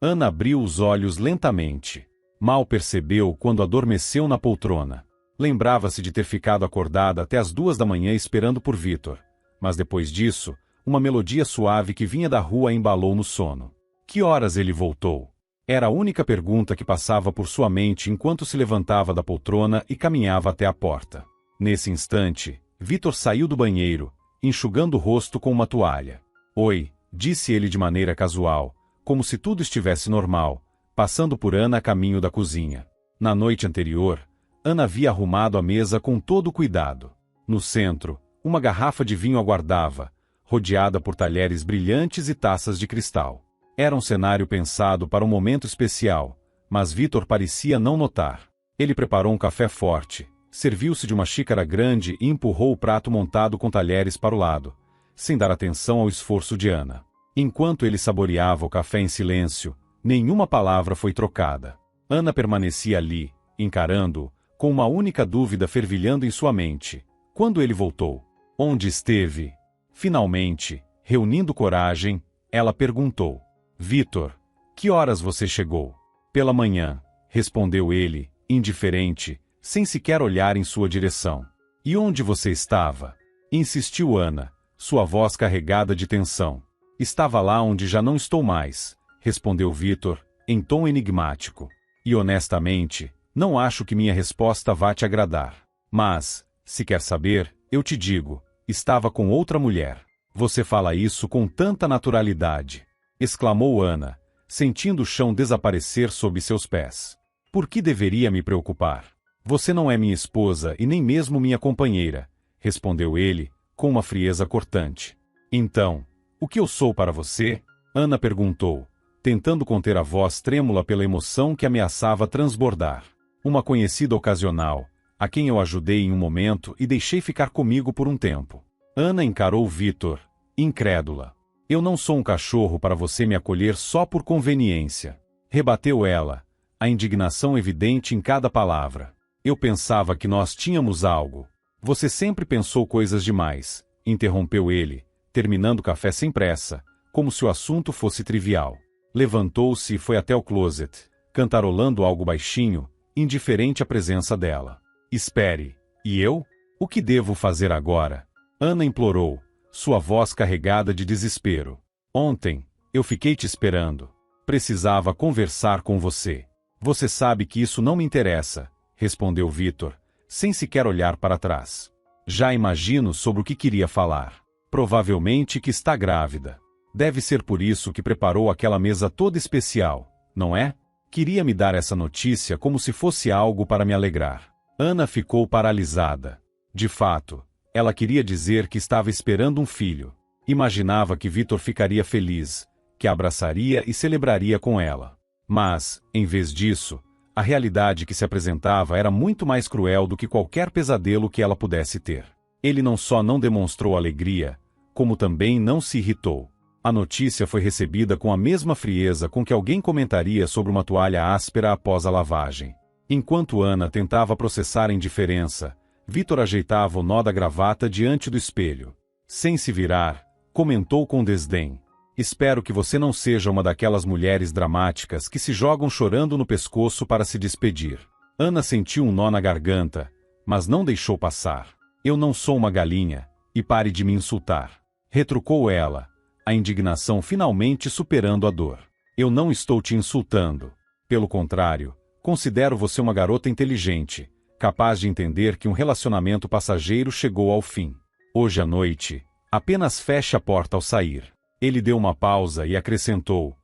Ana abriu os olhos lentamente. Mal percebeu quando adormeceu na poltrona. Lembrava-se de ter ficado acordada até as 2 da manhã esperando por Vitor. Mas depois disso, uma melodia suave que vinha da rua a embalou no sono. Que horas ele voltou? Era a única pergunta que passava por sua mente enquanto se levantava da poltrona e caminhava até a porta. Nesse instante, Vitor saiu do banheiro, enxugando o rosto com uma toalha. Oi, disse ele de maneira casual, como se tudo estivesse normal, passando por Ana a caminho da cozinha. Na noite anterior, Ana havia arrumado a mesa com todo cuidado. No centro, uma garrafa de vinho aguardava, rodeada por talheres brilhantes e taças de cristal. Era um cenário pensado para um momento especial, mas Vitor parecia não notar. Ele preparou um café forte, serviu-se de uma xícara grande e empurrou o prato montado com talheres para o lado, sem dar atenção ao esforço de Ana. Enquanto ele saboreava o café em silêncio, nenhuma palavra foi trocada. Ana permanecia ali, encarando-o, com uma única dúvida fervilhando em sua mente. Quando ele voltou? Onde esteve? Finalmente, reunindo coragem, ela perguntou. Vitor, que horas você chegou? Pela manhã, respondeu ele, indiferente, sem sequer olhar em sua direção. E onde você estava? Insistiu Ana, sua voz carregada de tensão. Estava lá onde já não estou mais, respondeu Vitor, em tom enigmático. E honestamente, não acho que minha resposta vá te agradar. Mas, se quer saber, eu te digo, estava com outra mulher. Você fala isso com tanta naturalidade, exclamou Ana, sentindo o chão desaparecer sob seus pés. Por que deveria me preocupar? Você não é minha esposa e nem mesmo minha companheira, respondeu ele, com uma frieza cortante. Então, o que eu sou para você? Ana perguntou, tentando conter a voz trêmula pela emoção que ameaçava transbordar. Uma conhecida ocasional, a quem eu ajudei em um momento e deixei ficar comigo por um tempo. Ana encarou Vitor, incrédula. Eu não sou um cachorro para você me acolher só por conveniência, rebateu ela, a indignação evidente em cada palavra. Eu pensava que nós tínhamos algo. Você sempre pensou coisas demais, interrompeu ele, terminando o café sem pressa, como se o assunto fosse trivial. Levantou-se e foi até o closet, cantarolando algo baixinho, indiferente à presença dela. Espere, e eu? O que devo fazer agora? Ana implorou, sua voz carregada de desespero. Ontem, eu fiquei te esperando. Precisava conversar com você. Você sabe que isso não me interessa, respondeu Vitor, sem sequer olhar para trás. Já imagino sobre o que queria falar. Provavelmente que está grávida. Deve ser por isso que preparou aquela mesa toda especial, não é? Queria me dar essa notícia como se fosse algo para me alegrar. Ana ficou paralisada. De fato, ela queria dizer que estava esperando um filho. Imaginava que Vitor ficaria feliz, que a abraçaria e celebraria com ela. Mas, em vez disso, a realidade que se apresentava era muito mais cruel do que qualquer pesadelo que ela pudesse ter. Ele não só não demonstrou alegria, como também não se irritou. A notícia foi recebida com a mesma frieza com que alguém comentaria sobre uma toalha áspera após a lavagem. Enquanto Ana tentava processar a indiferença, Vitor ajeitava o nó da gravata diante do espelho. Sem se virar, comentou com desdém. Espero que você não seja uma daquelas mulheres dramáticas que se jogam chorando no pescoço para se despedir. Ana sentiu um nó na garganta, mas não deixou passar. Eu não sou uma galinha, e pare de me insultar. Retrucou ela, a indignação finalmente superando a dor. Eu não estou te insultando. Pelo contrário, considero você uma garota inteligente, capaz de entender que um relacionamento passageiro chegou ao fim. Hoje à noite, apenas feche a porta ao sair. Ele deu uma pausa e acrescentou,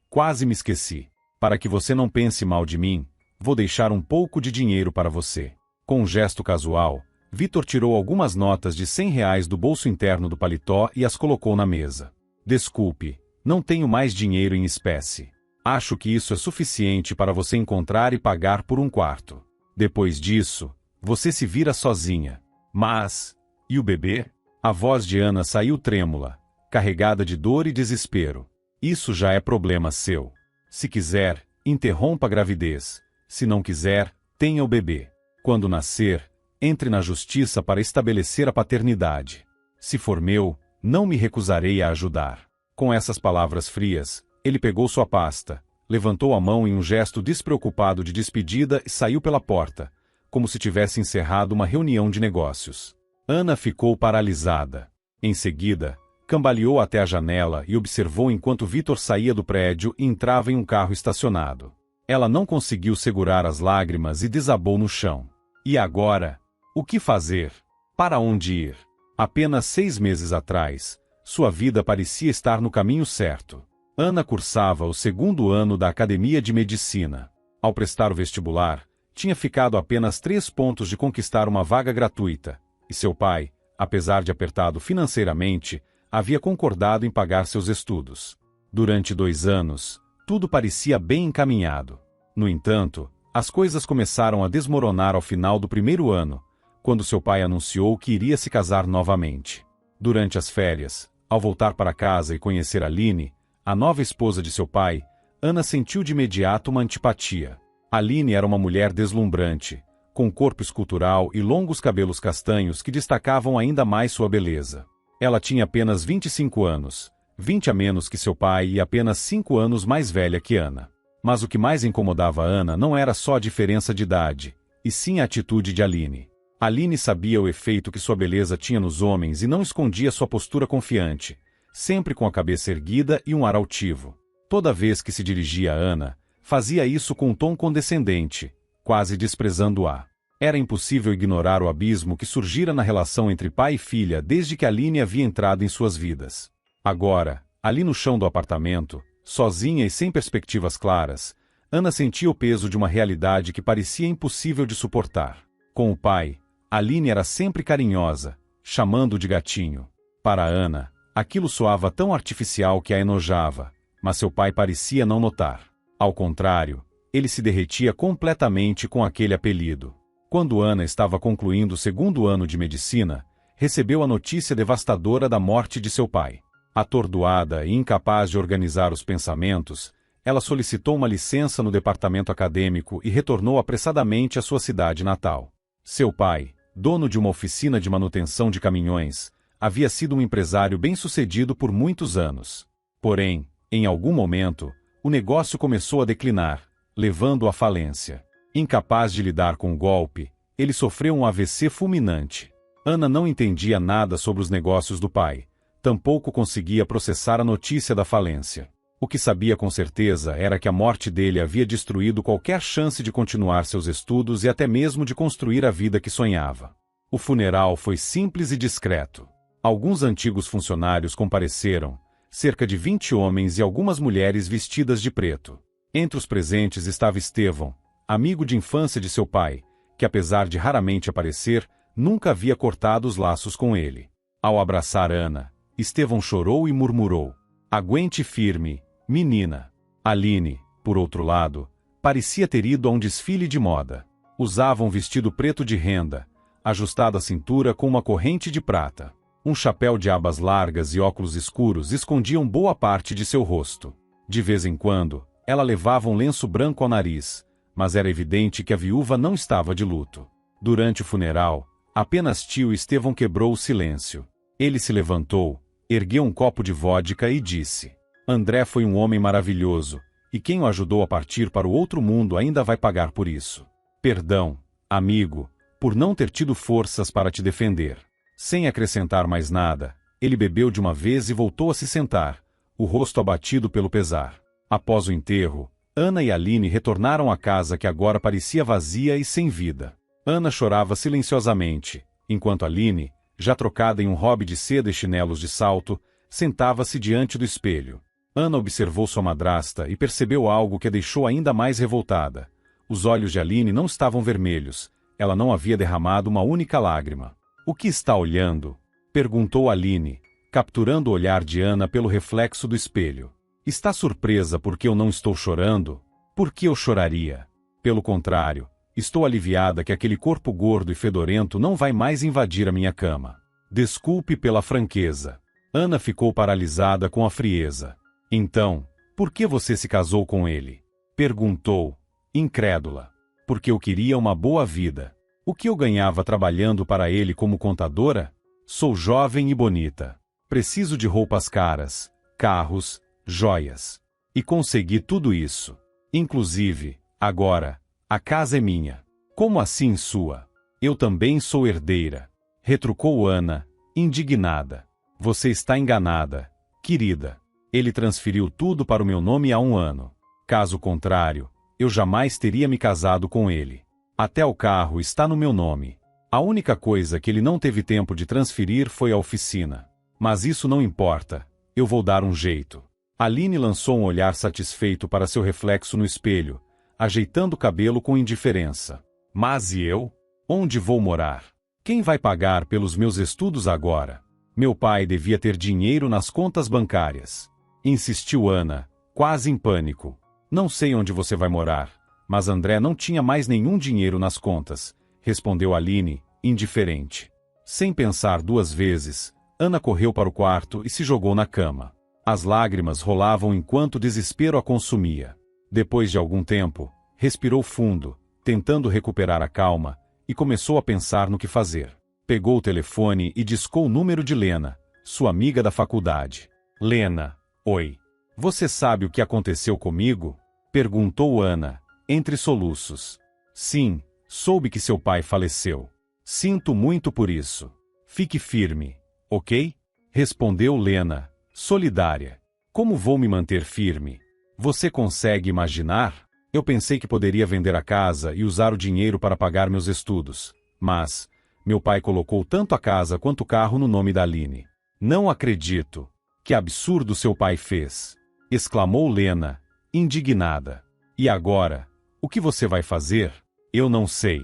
quase me esqueci. Para que você não pense mal de mim, vou deixar um pouco de dinheiro para você. Com um gesto casual, Vitor tirou algumas notas de R$ 100 do bolso interno do paletó e as colocou na mesa. Desculpe, não tenho mais dinheiro em espécie. Acho que isso é suficiente para você encontrar e pagar por um quarto. Depois disso, você se vira sozinha. Mas, e o bebê? A voz de Ana saiu trêmula, carregada de dor e desespero. Isso já é problema seu. Se quiser, interrompa a gravidez. Se não quiser, tenha o bebê. Quando nascer, entre na justiça para estabelecer a paternidade. Se for meu, não me recusarei a ajudar. Com essas palavras frias, Ele pegou sua pasta, levantou a mão em um gesto despreocupado de despedida e saiu pela porta, como se tivesse encerrado uma reunião de negócios. Ana ficou paralisada. Em seguida, cambaleou até a janela e observou enquanto Vitor saía do prédio e entrava em um carro estacionado. Ela não conseguiu segurar as lágrimas e desabou no chão. E agora? O que fazer? Para onde ir? Apenas 6 meses atrás, sua vida parecia estar no caminho certo. Ana cursava o 2º ano da Academia de Medicina. Ao prestar o vestibular, tinha ficado a apenas 3 pontos de conquistar uma vaga gratuita, e seu pai, apesar de apertado financeiramente, havia concordado em pagar seus estudos. Durante 2 anos, tudo parecia bem encaminhado. No entanto, as coisas começaram a desmoronar ao final do 1º ano, quando seu pai anunciou que iria se casar novamente. Durante as férias, ao voltar para casa e conhecer Aline, a nova esposa de seu pai, Ana sentiu de imediato uma antipatia. Aline era uma mulher deslumbrante, com corpo escultural e longos cabelos castanhos que destacavam ainda mais sua beleza. Ela tinha apenas 25 anos, 20 a menos que seu pai e apenas 5 anos mais velha que Ana. Mas o que mais incomodava Ana não era só a diferença de idade, e sim a atitude de Aline. Aline sabia o efeito que sua beleza tinha nos homens e não escondia sua postura confiante, sempre com a cabeça erguida e um ar altivo. Toda vez que se dirigia a Ana, fazia isso com um tom condescendente, quase desprezando-a. Era impossível ignorar o abismo que surgira na relação entre pai e filha desde que Aline havia entrado em suas vidas. Agora, ali no chão do apartamento, sozinha e sem perspectivas claras, Ana sentia o peso de uma realidade que parecia impossível de suportar. Com o pai, Aline era sempre carinhosa, chamando-o de gatinho. Para Ana, aquilo soava tão artificial que a enojava, mas seu pai parecia não notar. Ao contrário, ele se derretia completamente com aquele apelido. Quando Ana estava concluindo o 2º ano de medicina, recebeu a notícia devastadora da morte de seu pai. Atordoada e incapaz de organizar os pensamentos, ela solicitou uma licença no departamento acadêmico e retornou apressadamente à sua cidade natal. Seu pai, dono de uma oficina de manutenção de caminhões, havia sido um empresário bem-sucedido por muitos anos. Porém, em algum momento, o negócio começou a declinar, levando-o à falência. Incapaz de lidar com o golpe, ele sofreu um AVC fulminante. Ana não entendia nada sobre os negócios do pai, tampouco conseguia processar a notícia da falência. O que sabia com certeza era que a morte dele havia destruído qualquer chance de continuar seus estudos e até mesmo de construir a vida que sonhava. O funeral foi simples e discreto. Alguns antigos funcionários compareceram, cerca de 20 homens e algumas mulheres vestidas de preto. Entre os presentes estava Estevão, amigo de infância de seu pai, que apesar de raramente aparecer, nunca havia cortado os laços com ele. Ao abraçar Ana, Estevão chorou e murmurou: "Aguente firme, menina." Aline, por outro lado, parecia ter ido a um desfile de moda. Usava um vestido preto de renda, ajustado à cintura com uma corrente de prata. Um chapéu de abas largas e óculos escuros escondiam boa parte de seu rosto. De vez em quando, ela levava um lenço branco ao nariz, mas era evidente que a viúva não estava de luto. Durante o funeral, apenas tio Estevão quebrou o silêncio. Ele se levantou, ergueu um copo de vodka e disse: "André foi um homem maravilhoso, e quem o ajudou a partir para o outro mundo ainda vai pagar por isso. Perdão, amigo, por não ter tido forças para te defender." Sem acrescentar mais nada, ele bebeu de uma vez e voltou a se sentar, o rosto abatido pelo pesar. Após o enterro, Ana e Aline retornaram à casa que agora parecia vazia e sem vida. Ana chorava silenciosamente, enquanto Aline, já trocada em um hobby de seda e chinelos de salto, sentava-se diante do espelho. Ana observou sua madrasta e percebeu algo que a deixou ainda mais revoltada. Os olhos de Aline não estavam vermelhos, ela não havia derramado uma única lágrima. "O que está olhando?" perguntou Aline, capturando o olhar de Ana pelo reflexo do espelho. "Está surpresa porque eu não estou chorando? Por que eu choraria? Pelo contrário, estou aliviada que aquele corpo gordo e fedorento não vai mais invadir a minha cama." "Desculpe pela franqueza." Ana ficou paralisada com a frieza. "Então, por que você se casou com ele?" perguntou, incrédula. "Porque eu queria uma boa vida. O que eu ganhava trabalhando para ele como contadora? Sou jovem e bonita. Preciso de roupas caras, carros, joias. E consegui tudo isso. Inclusive, agora, a casa é minha. Como assim sua? Eu também sou herdeira. Retrucou Ana, indignada. Você está enganada, querida. Ele transferiu tudo para o meu nome há 1 ano. Caso contrário, eu jamais teria me casado com ele. Até o carro está no meu nome. A única coisa que ele não teve tempo de transferir foi a oficina. Mas isso não importa. Eu vou dar um jeito. Aline lançou um olhar satisfeito para seu reflexo no espelho, ajeitando o cabelo com indiferença. Mas e eu? Onde vou morar? Quem vai pagar pelos meus estudos agora? Meu pai devia ter dinheiro nas contas bancárias. Insistiu Ana, quase em pânico. Não sei onde você vai morar, mas André não tinha mais nenhum dinheiro nas contas, respondeu Aline, indiferente. Sem pensar 2 vezes, Ana correu para o quarto e se jogou na cama. As lágrimas rolavam enquanto o desespero a consumia. Depois de algum tempo, respirou fundo, tentando recuperar a calma, e começou a pensar no que fazer. Pegou o telefone e discou o número de Lena, sua amiga da faculdade. Lena, oi. Você sabe o que aconteceu comigo? Perguntou Ana, entre soluços. Sim, soube que seu pai faleceu. Sinto muito por isso. Fique firme, ok? Respondeu Lena, solidária. Como vou me manter firme? Você consegue imaginar? Eu pensei que poderia vender a casa e usar o dinheiro para pagar meus estudos. Mas meu pai colocou tanto a casa quanto o carro no nome da Aline. Não acredito. Que absurdo seu pai fez! Exclamou Lena, indignada. E agora? O que você vai fazer? Eu não sei.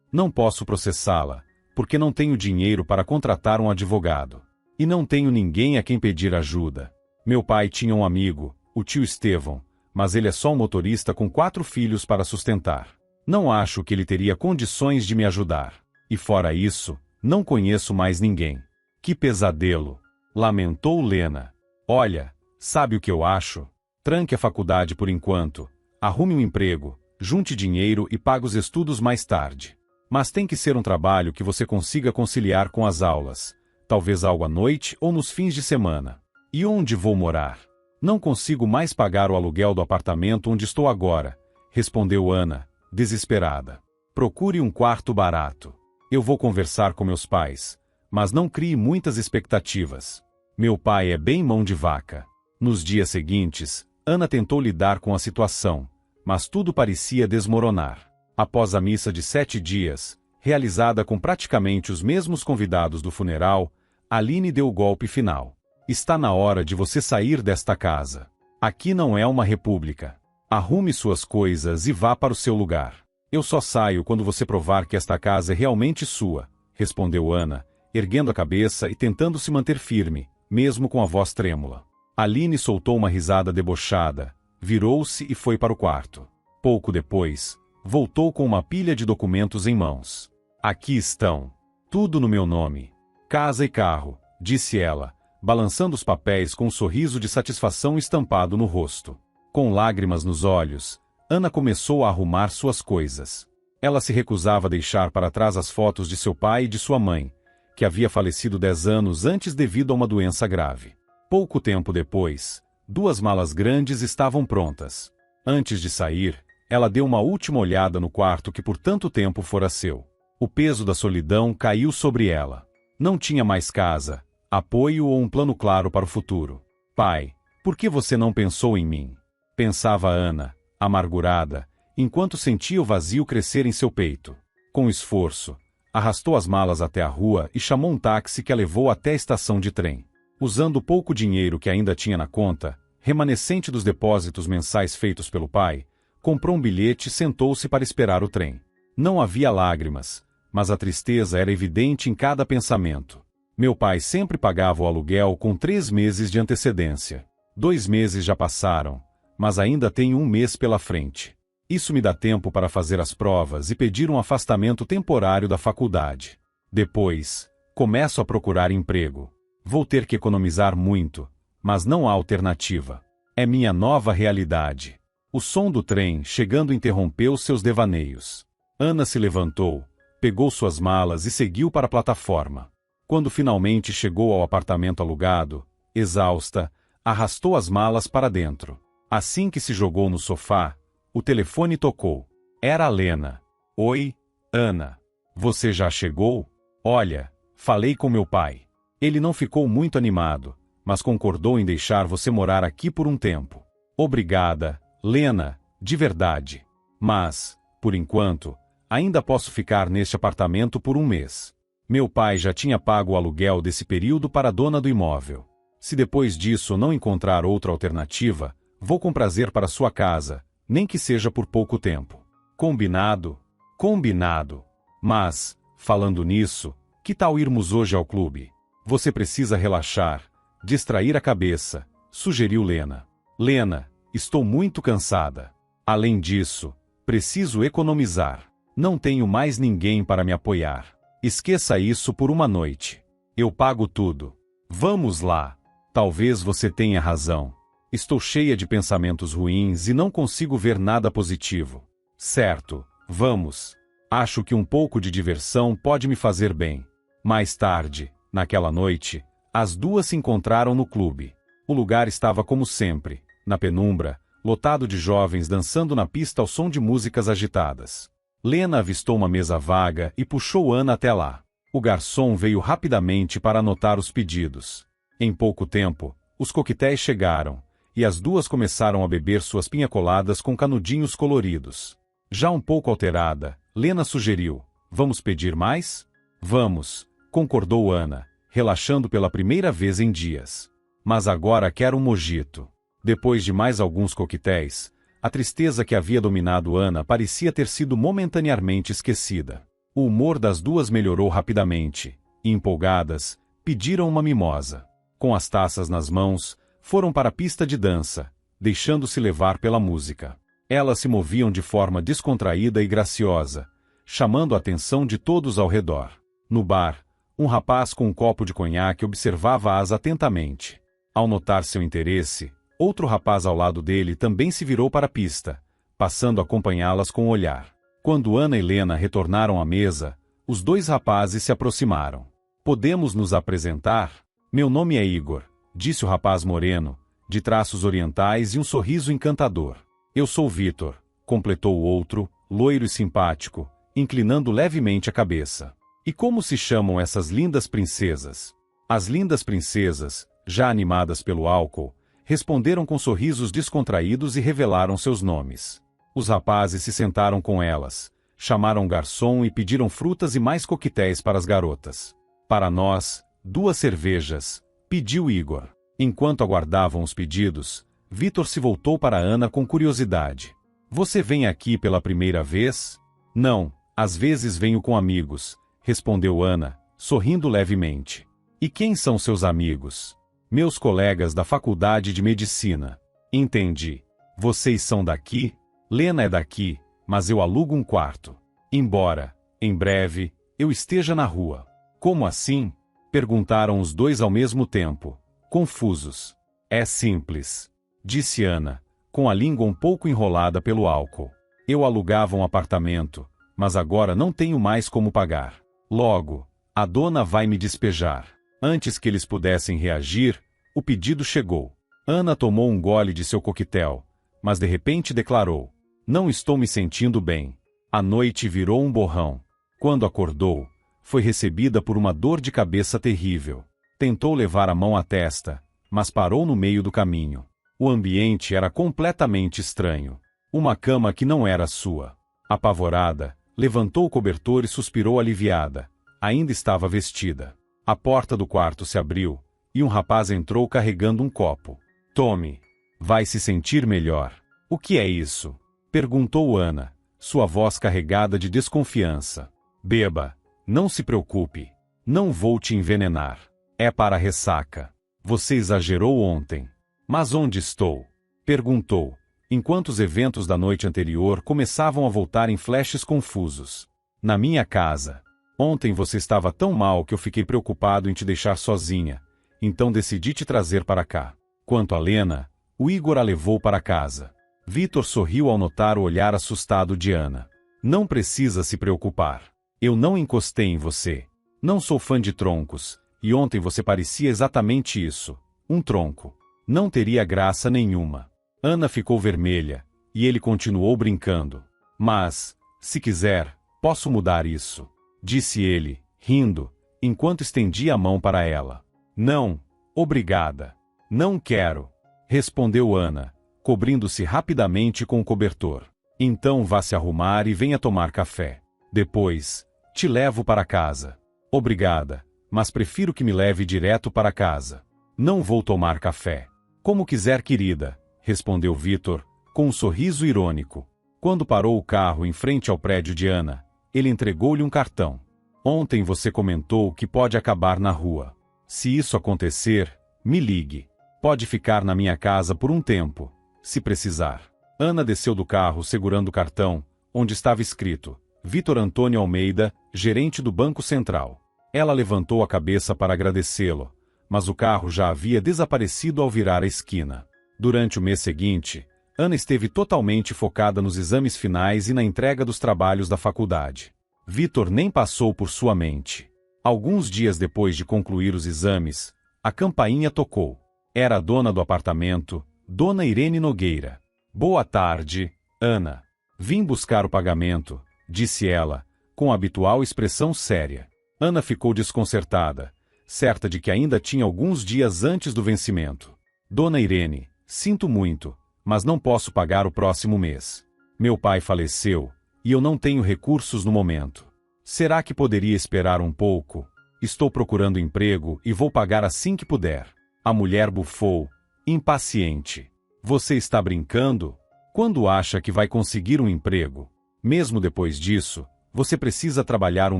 Não posso processá-la, porque não tenho dinheiro para contratar um advogado. E não tenho ninguém a quem pedir ajuda. Meu pai tinha um amigo, o tio Estevão, mas ele é só um motorista com 4 filhos para sustentar. Não acho que ele teria condições de me ajudar. E fora isso, não conheço mais ninguém. Que pesadelo! Lamentou Lena. Olha, sabe o que eu acho? Tranque a faculdade por enquanto, arrume um emprego, junte dinheiro e pague os estudos mais tarde. Mas tem que ser um trabalho que você consiga conciliar com as aulas, talvez algo à noite ou nos fins de semana. E onde vou morar? Não consigo mais pagar o aluguel do apartamento onde estou agora, respondeu Ana, desesperada. Procure um quarto barato. Eu vou conversar com meus pais, mas não crie muitas expectativas. Meu pai é bem mão de vaca. Nos dias seguintes, Ana tentou lidar com a situação, mas tudo parecia desmoronar. Após a missa de 7 dias, realizada com praticamente os mesmos convidados do funeral, Aline deu o golpe final. Está na hora de você sair desta casa. Aqui não é uma república. Arrume suas coisas e vá para o seu lugar. Eu só saio quando você provar que esta casa é realmente sua, respondeu Ana, erguendo a cabeça e tentando se manter firme, mesmo com a voz trêmula. Aline soltou uma risada debochada, virou-se e foi para o quarto. Pouco depois, voltou com uma pilha de documentos em mãos. Aqui estão. Tudo no meu nome. Casa e carro, disse ela, balançando os papéis com um sorriso de satisfação estampado no rosto. Com lágrimas nos olhos, Ana começou a arrumar suas coisas. Ela se recusava a deixar para trás as fotos de seu pai e de sua mãe, que havia falecido 10 anos antes devido a uma doença grave. Pouco tempo depois, 2 malas grandes estavam prontas. Antes de sair, ela deu uma última olhada no quarto que por tanto tempo fora seu. O peso da solidão caiu sobre ela. Não tinha mais casa, apoio ou um plano claro para o futuro. Pai, por que você não pensou em mim? Pensava Ana, amargurada, enquanto sentia o vazio crescer em seu peito. Com esforço, arrastou as malas até a rua e chamou um táxi que a levou até a estação de trem. Usando o pouco dinheiro que ainda tinha na conta, remanescente dos depósitos mensais feitos pelo pai, comprou um bilhete e sentou-se para esperar o trem. Não havia lágrimas, mas a tristeza era evidente em cada pensamento. Meu pai sempre pagava o aluguel com 3 meses de antecedência. 2 meses já passaram, mas ainda tenho 1 mês pela frente. Isso me dá tempo para fazer as provas e pedir um afastamento temporário da faculdade. Depois, começo a procurar emprego. Vou ter que economizar muito, mas não há alternativa. É minha nova realidade. O som do trem chegando interrompeu seus devaneios. Ana se levantou, pegou suas malas e seguiu para a plataforma. Quando finalmente chegou ao apartamento alugado, exausta, arrastou as malas para dentro. Assim que se jogou no sofá, o telefone tocou. Era a Lena. Oi, Ana. Você já chegou? Olha, falei com meu pai. Ele não ficou muito animado, mas concordou em deixar você morar aqui por um tempo. Obrigada, Lena, de verdade. Mas, por enquanto, ainda posso ficar neste apartamento por um mês. Meu pai já tinha pago o aluguel desse período para a dona do imóvel. Se depois disso não encontrar outra alternativa, vou com prazer para sua casa, nem que seja por pouco tempo. Combinado? Combinado. Mas, falando nisso, que tal irmos hoje ao clube? Você precisa relaxar, distrair a cabeça, sugeriu Lena. Lena, estou muito cansada. Além disso, preciso economizar. Não tenho mais ninguém para me apoiar. Esqueça isso por uma noite. Eu pago tudo. Vamos lá. Talvez você tenha razão. Estou cheia de pensamentos ruins e não consigo ver nada positivo. Certo, vamos. Acho que um pouco de diversão pode me fazer bem. Mais tarde, naquela noite, as duas se encontraram no clube. O lugar estava como sempre, na penumbra, lotado de jovens dançando na pista ao som de músicas agitadas. Lena avistou uma mesa vaga e puxou Ana até lá. O garçom veio rapidamente para anotar os pedidos. Em pouco tempo, os coquetéis chegaram, e as duas começaram a beber suas pinha-coladas com canudinhos coloridos. Já um pouco alterada, Lena sugeriu: vamos pedir mais? Vamos, concordou Ana, relaxando pela primeira vez em dias. Mas agora quero um mojito. Depois de mais alguns coquetéis, a tristeza que havia dominado Ana parecia ter sido momentaneamente esquecida. O humor das duas melhorou rapidamente, e empolgadas, pediram uma mimosa. Com as taças nas mãos, foram para a pista de dança, deixando-se levar pela música. Elas se moviam de forma descontraída e graciosa, chamando a atenção de todos ao redor. No bar, um rapaz com um copo de conhaque observava-as atentamente. Ao notar seu interesse, outro rapaz ao lado dele também se virou para a pista, passando a acompanhá-las com o olhar. Quando Ana e Lena retornaram à mesa, os dois rapazes se aproximaram. Podemos nos apresentar? Meu nome é Igor, disse o rapaz moreno, de traços orientais e um sorriso encantador. Eu sou Vitor, completou o outro, loiro e simpático, inclinando levemente a cabeça. E como se chamam essas lindas princesas? As lindas princesas, já animadas pelo álcool, responderam com sorrisos descontraídos e revelaram seus nomes. Os rapazes se sentaram com elas, chamaram o garçom e pediram frutas e mais coquetéis para as garotas. Para nós, 2 cervejas, pediu Igor. Enquanto aguardavam os pedidos, Vitor se voltou para Ana com curiosidade. Você vem aqui pela primeira vez? Não, às vezes venho com amigos, respondeu Ana, sorrindo levemente. E quem são seus amigos? Meus colegas da faculdade de medicina. Entendi. Vocês são daqui? Lena é daqui, mas eu alugo um quarto. Embora, em breve, eu esteja na rua. Como assim? Perguntaram os dois ao mesmo tempo, confusos. É simples, disse Ana, com a língua um pouco enrolada pelo álcool. Eu alugava um apartamento, mas agora não tenho mais como pagar. Logo, a dona vai me despejar. Antes que eles pudessem reagir, o pedido chegou. Ana tomou um gole de seu coquetel, mas de repente declarou: não estou me sentindo bem. A noite virou um borrão. Quando acordou, foi recebida por uma dor de cabeça terrível. Tentou levar a mão à testa, mas parou no meio do caminho. O ambiente era completamente estranho. Uma cama que não era sua. Apavorada, levantou o cobertor e suspirou aliviada. Ainda estava vestida. A porta do quarto se abriu, e um rapaz entrou carregando um copo. Tome. Vai se sentir melhor. O que é isso? Perguntou Ana, sua voz carregada de desconfiança. Beba. Não se preocupe. Não vou te envenenar. É para a ressaca. Você exagerou ontem. Mas onde estou? Perguntou, enquanto os eventos da noite anterior começavam a voltar em flashes confusos. Na minha casa. Ontem você estava tão mal que eu fiquei preocupado em te deixar sozinha, então decidi te trazer para cá. Quanto a Lena, o Igor a levou para casa. Vitor sorriu ao notar o olhar assustado de Ana. Não precisa se preocupar. Eu não encostei em você. Não sou fã de troncos, e ontem você parecia exatamente isso, um tronco. Não teria graça nenhuma. Ana ficou vermelha, e ele continuou brincando. Mas, se quiser, posso mudar isso, disse ele, rindo, enquanto estendia a mão para ela. Não, obrigada. Não quero, respondeu Ana, cobrindo-se rapidamente com o cobertor. Então vá se arrumar e venha tomar café. Depois, te levo para casa. Obrigada, mas prefiro que me leve direto para casa. Não vou tomar café. Como quiser, querida, respondeu Vitor, com um sorriso irônico. Quando parou o carro em frente ao prédio de Ana, ele entregou-lhe um cartão. Ontem você comentou que pode acabar na rua. Se isso acontecer, me ligue. Pode ficar na minha casa por um tempo, se precisar. Ana desceu do carro segurando o cartão, onde estava escrito Vitor Antônio Almeida, gerente do Banco Central. Ela levantou a cabeça para agradecê-lo, mas o carro já havia desaparecido ao virar a esquina. Durante o mês seguinte, Ana esteve totalmente focada nos exames finais e na entrega dos trabalhos da faculdade. Vitor nem passou por sua mente. Alguns dias depois de concluir os exames, a campainha tocou. Era a dona do apartamento, Dona Irene Nogueira. Boa tarde, Ana. Vim buscar o pagamento, disse ela, com a habitual expressão séria. Ana ficou desconcertada, certa de que ainda tinha alguns dias antes do vencimento. Dona Irene, sinto muito, mas não posso pagar o próximo mês. Meu pai faleceu, e eu não tenho recursos no momento. Será que poderia esperar um pouco? Estou procurando emprego e vou pagar assim que puder. A mulher bufou, impaciente. Você está brincando? Quando acha que vai conseguir um emprego? Mesmo depois disso, você precisa trabalhar um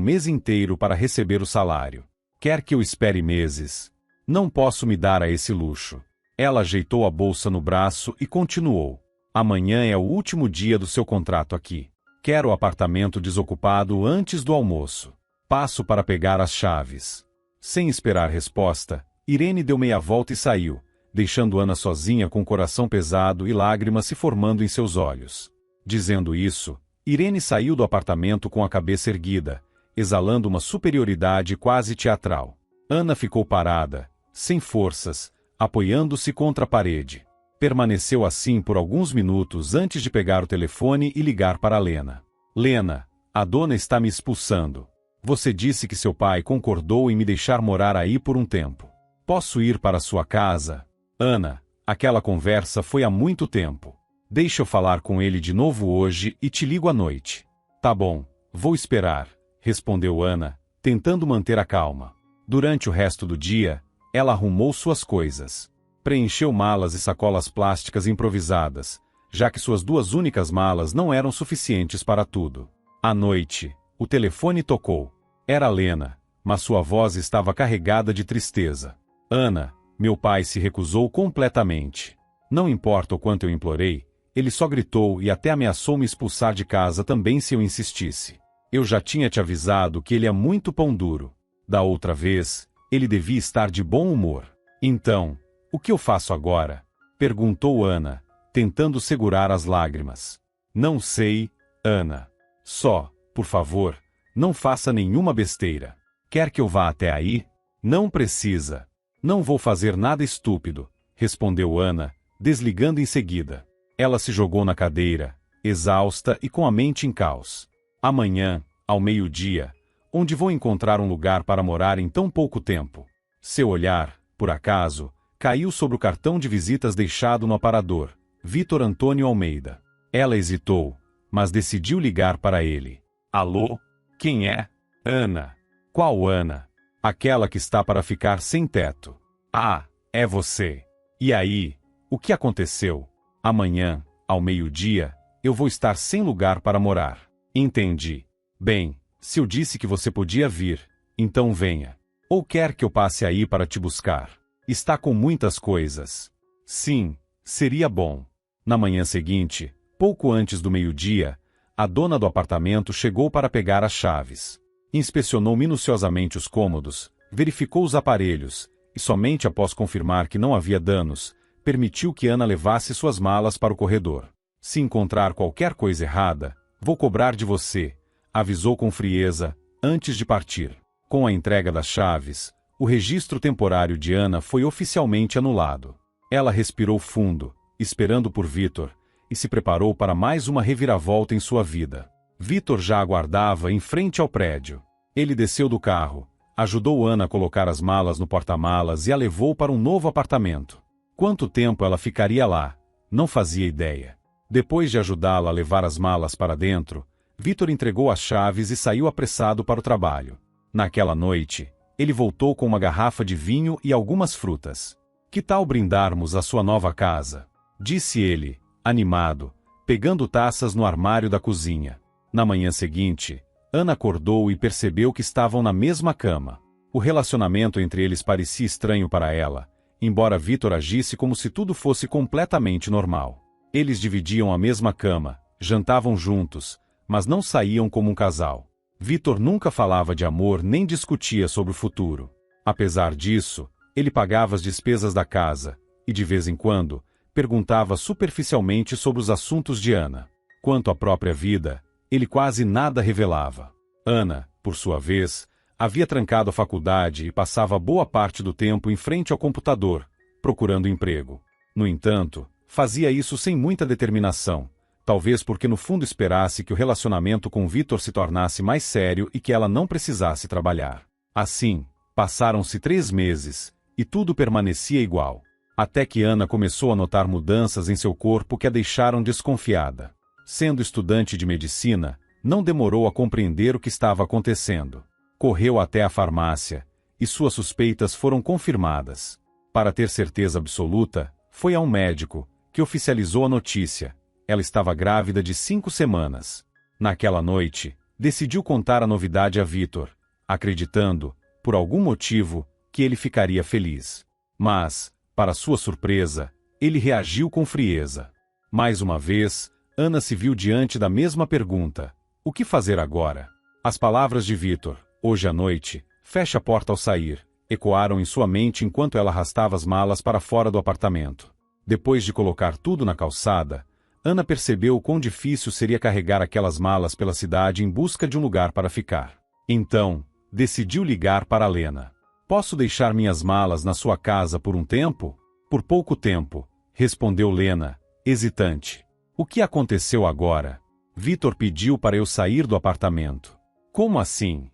mês inteiro para receber o salário. Quer que eu espere meses? Não posso me dar a esse luxo. Ela ajeitou a bolsa no braço e continuou. Amanhã é o último dia do seu contrato aqui. Quero o apartamento desocupado antes do almoço. Passo para pegar as chaves. Sem esperar resposta, Irene deu meia volta e saiu, deixando Ana sozinha com o coração pesado e lágrimas se formando em seus olhos. Dizendo isso, Irene saiu do apartamento com a cabeça erguida, exalando uma superioridade quase teatral. Ana ficou parada, sem forças, apoiando-se contra a parede. Permaneceu assim por alguns minutos antes de pegar o telefone e ligar para Lena. Lena, a dona está me expulsando. Você disse que seu pai concordou em me deixar morar aí por um tempo. Posso ir para sua casa? Ana, aquela conversa foi há muito tempo. Deixa eu falar com ele de novo hoje e te ligo à noite. Tá bom, vou esperar, respondeu Ana, tentando manter a calma. Durante o resto do dia, ela arrumou suas coisas. Preencheu malas e sacolas plásticas improvisadas, já que suas duas únicas malas não eram suficientes para tudo. À noite, o telefone tocou. Era Lena, mas sua voz estava carregada de tristeza. Ana, meu pai se recusou completamente. Não importa o quanto eu implorei, ele só gritou e até ameaçou me expulsar de casa também se eu insistisse. Eu já tinha te avisado que ele é muito pão duro. Da outra vez, ele devia estar de bom humor. Então, o que eu faço agora? Perguntou Ana, tentando segurar as lágrimas. Não sei, Ana. Só, por favor, não faça nenhuma besteira. Quer que eu vá até aí? Não precisa. Não vou fazer nada estúpido, respondeu Ana, desligando em seguida. Ela se jogou na cadeira, exausta e com a mente em caos. Amanhã, ao meio-dia, onde vou encontrar um lugar para morar em tão pouco tempo? Seu olhar, por acaso, caiu sobre o cartão de visitas deixado no aparador, Vitor Antônio Almeida. Ela hesitou, mas decidiu ligar para ele. Alô? Quem é? Ana. Qual Ana? Aquela que está para ficar sem teto. Ah, é você. E aí, o que aconteceu? Amanhã, ao meio-dia, eu vou estar sem lugar para morar. Entendi. Bem, se eu disse que você podia vir, então venha. Ou quer que eu passe aí para te buscar? Está com muitas coisas. Sim, seria bom. Na manhã seguinte, pouco antes do meio-dia, a dona do apartamento chegou para pegar as chaves. Inspecionou minuciosamente os cômodos, verificou os aparelhos, e somente após confirmar que não havia danos, permitiu que Ana levasse suas malas para o corredor. Se encontrar qualquer coisa errada, vou cobrar de você, avisou com frieza, antes de partir. Com a entrega das chaves, o registro temporário de Ana foi oficialmente anulado. Ela respirou fundo, esperando por Vitor, e se preparou para mais uma reviravolta em sua vida. Vitor já aguardava em frente ao prédio. Ele desceu do carro, ajudou Ana a colocar as malas no porta-malas e a levou para um novo apartamento. Quanto tempo ela ficaria lá? Não fazia ideia. Depois de ajudá-la a levar as malas para dentro, Vitor entregou as chaves e saiu apressado para o trabalho. Naquela noite, ele voltou com uma garrafa de vinho e algumas frutas. Que tal brindarmos a sua nova casa? Disse ele, animado, pegando taças no armário da cozinha. Na manhã seguinte, Ana acordou e percebeu que estavam na mesma cama. O relacionamento entre eles parecia estranho para ela, embora Vitor agisse como se tudo fosse completamente normal. Eles dividiam a mesma cama, jantavam juntos, mas não saíam como um casal. Vitor nunca falava de amor nem discutia sobre o futuro. Apesar disso, ele pagava as despesas da casa, e de vez em quando, perguntava superficialmente sobre os assuntos de Ana. Quanto à própria vida, ele quase nada revelava. Ana, por sua vez, havia trancado a faculdade e passava boa parte do tempo em frente ao computador, procurando emprego. No entanto, fazia isso sem muita determinação, talvez porque no fundo esperasse que o relacionamento com Vitor se tornasse mais sério e que ela não precisasse trabalhar. Assim, passaram-se 3 meses, e tudo permanecia igual. Até que Ana começou a notar mudanças em seu corpo que a deixaram desconfiada. Sendo estudante de medicina, não demorou a compreender o que estava acontecendo. Correu até a farmácia, e suas suspeitas foram confirmadas. Para ter certeza absoluta, foi a um médico, que oficializou a notícia. Ela estava grávida de 5 semanas. Naquela noite, decidiu contar a novidade a Vitor, acreditando, por algum motivo, que ele ficaria feliz. Mas, para sua surpresa, ele reagiu com frieza. Mais uma vez, Ana se viu diante da mesma pergunta: o que fazer agora? As palavras de Vitor, hoje à noite, feche a porta ao sair, ecoaram em sua mente enquanto ela arrastava as malas para fora do apartamento. Depois de colocar tudo na calçada, Ana percebeu o quão difícil seria carregar aquelas malas pela cidade em busca de um lugar para ficar. Então, decidiu ligar para Lena. Posso deixar minhas malas na sua casa por um tempo? Por pouco tempo, respondeu Lena, hesitante. O que aconteceu agora? Vitor pediu para eu sair do apartamento. Como assim?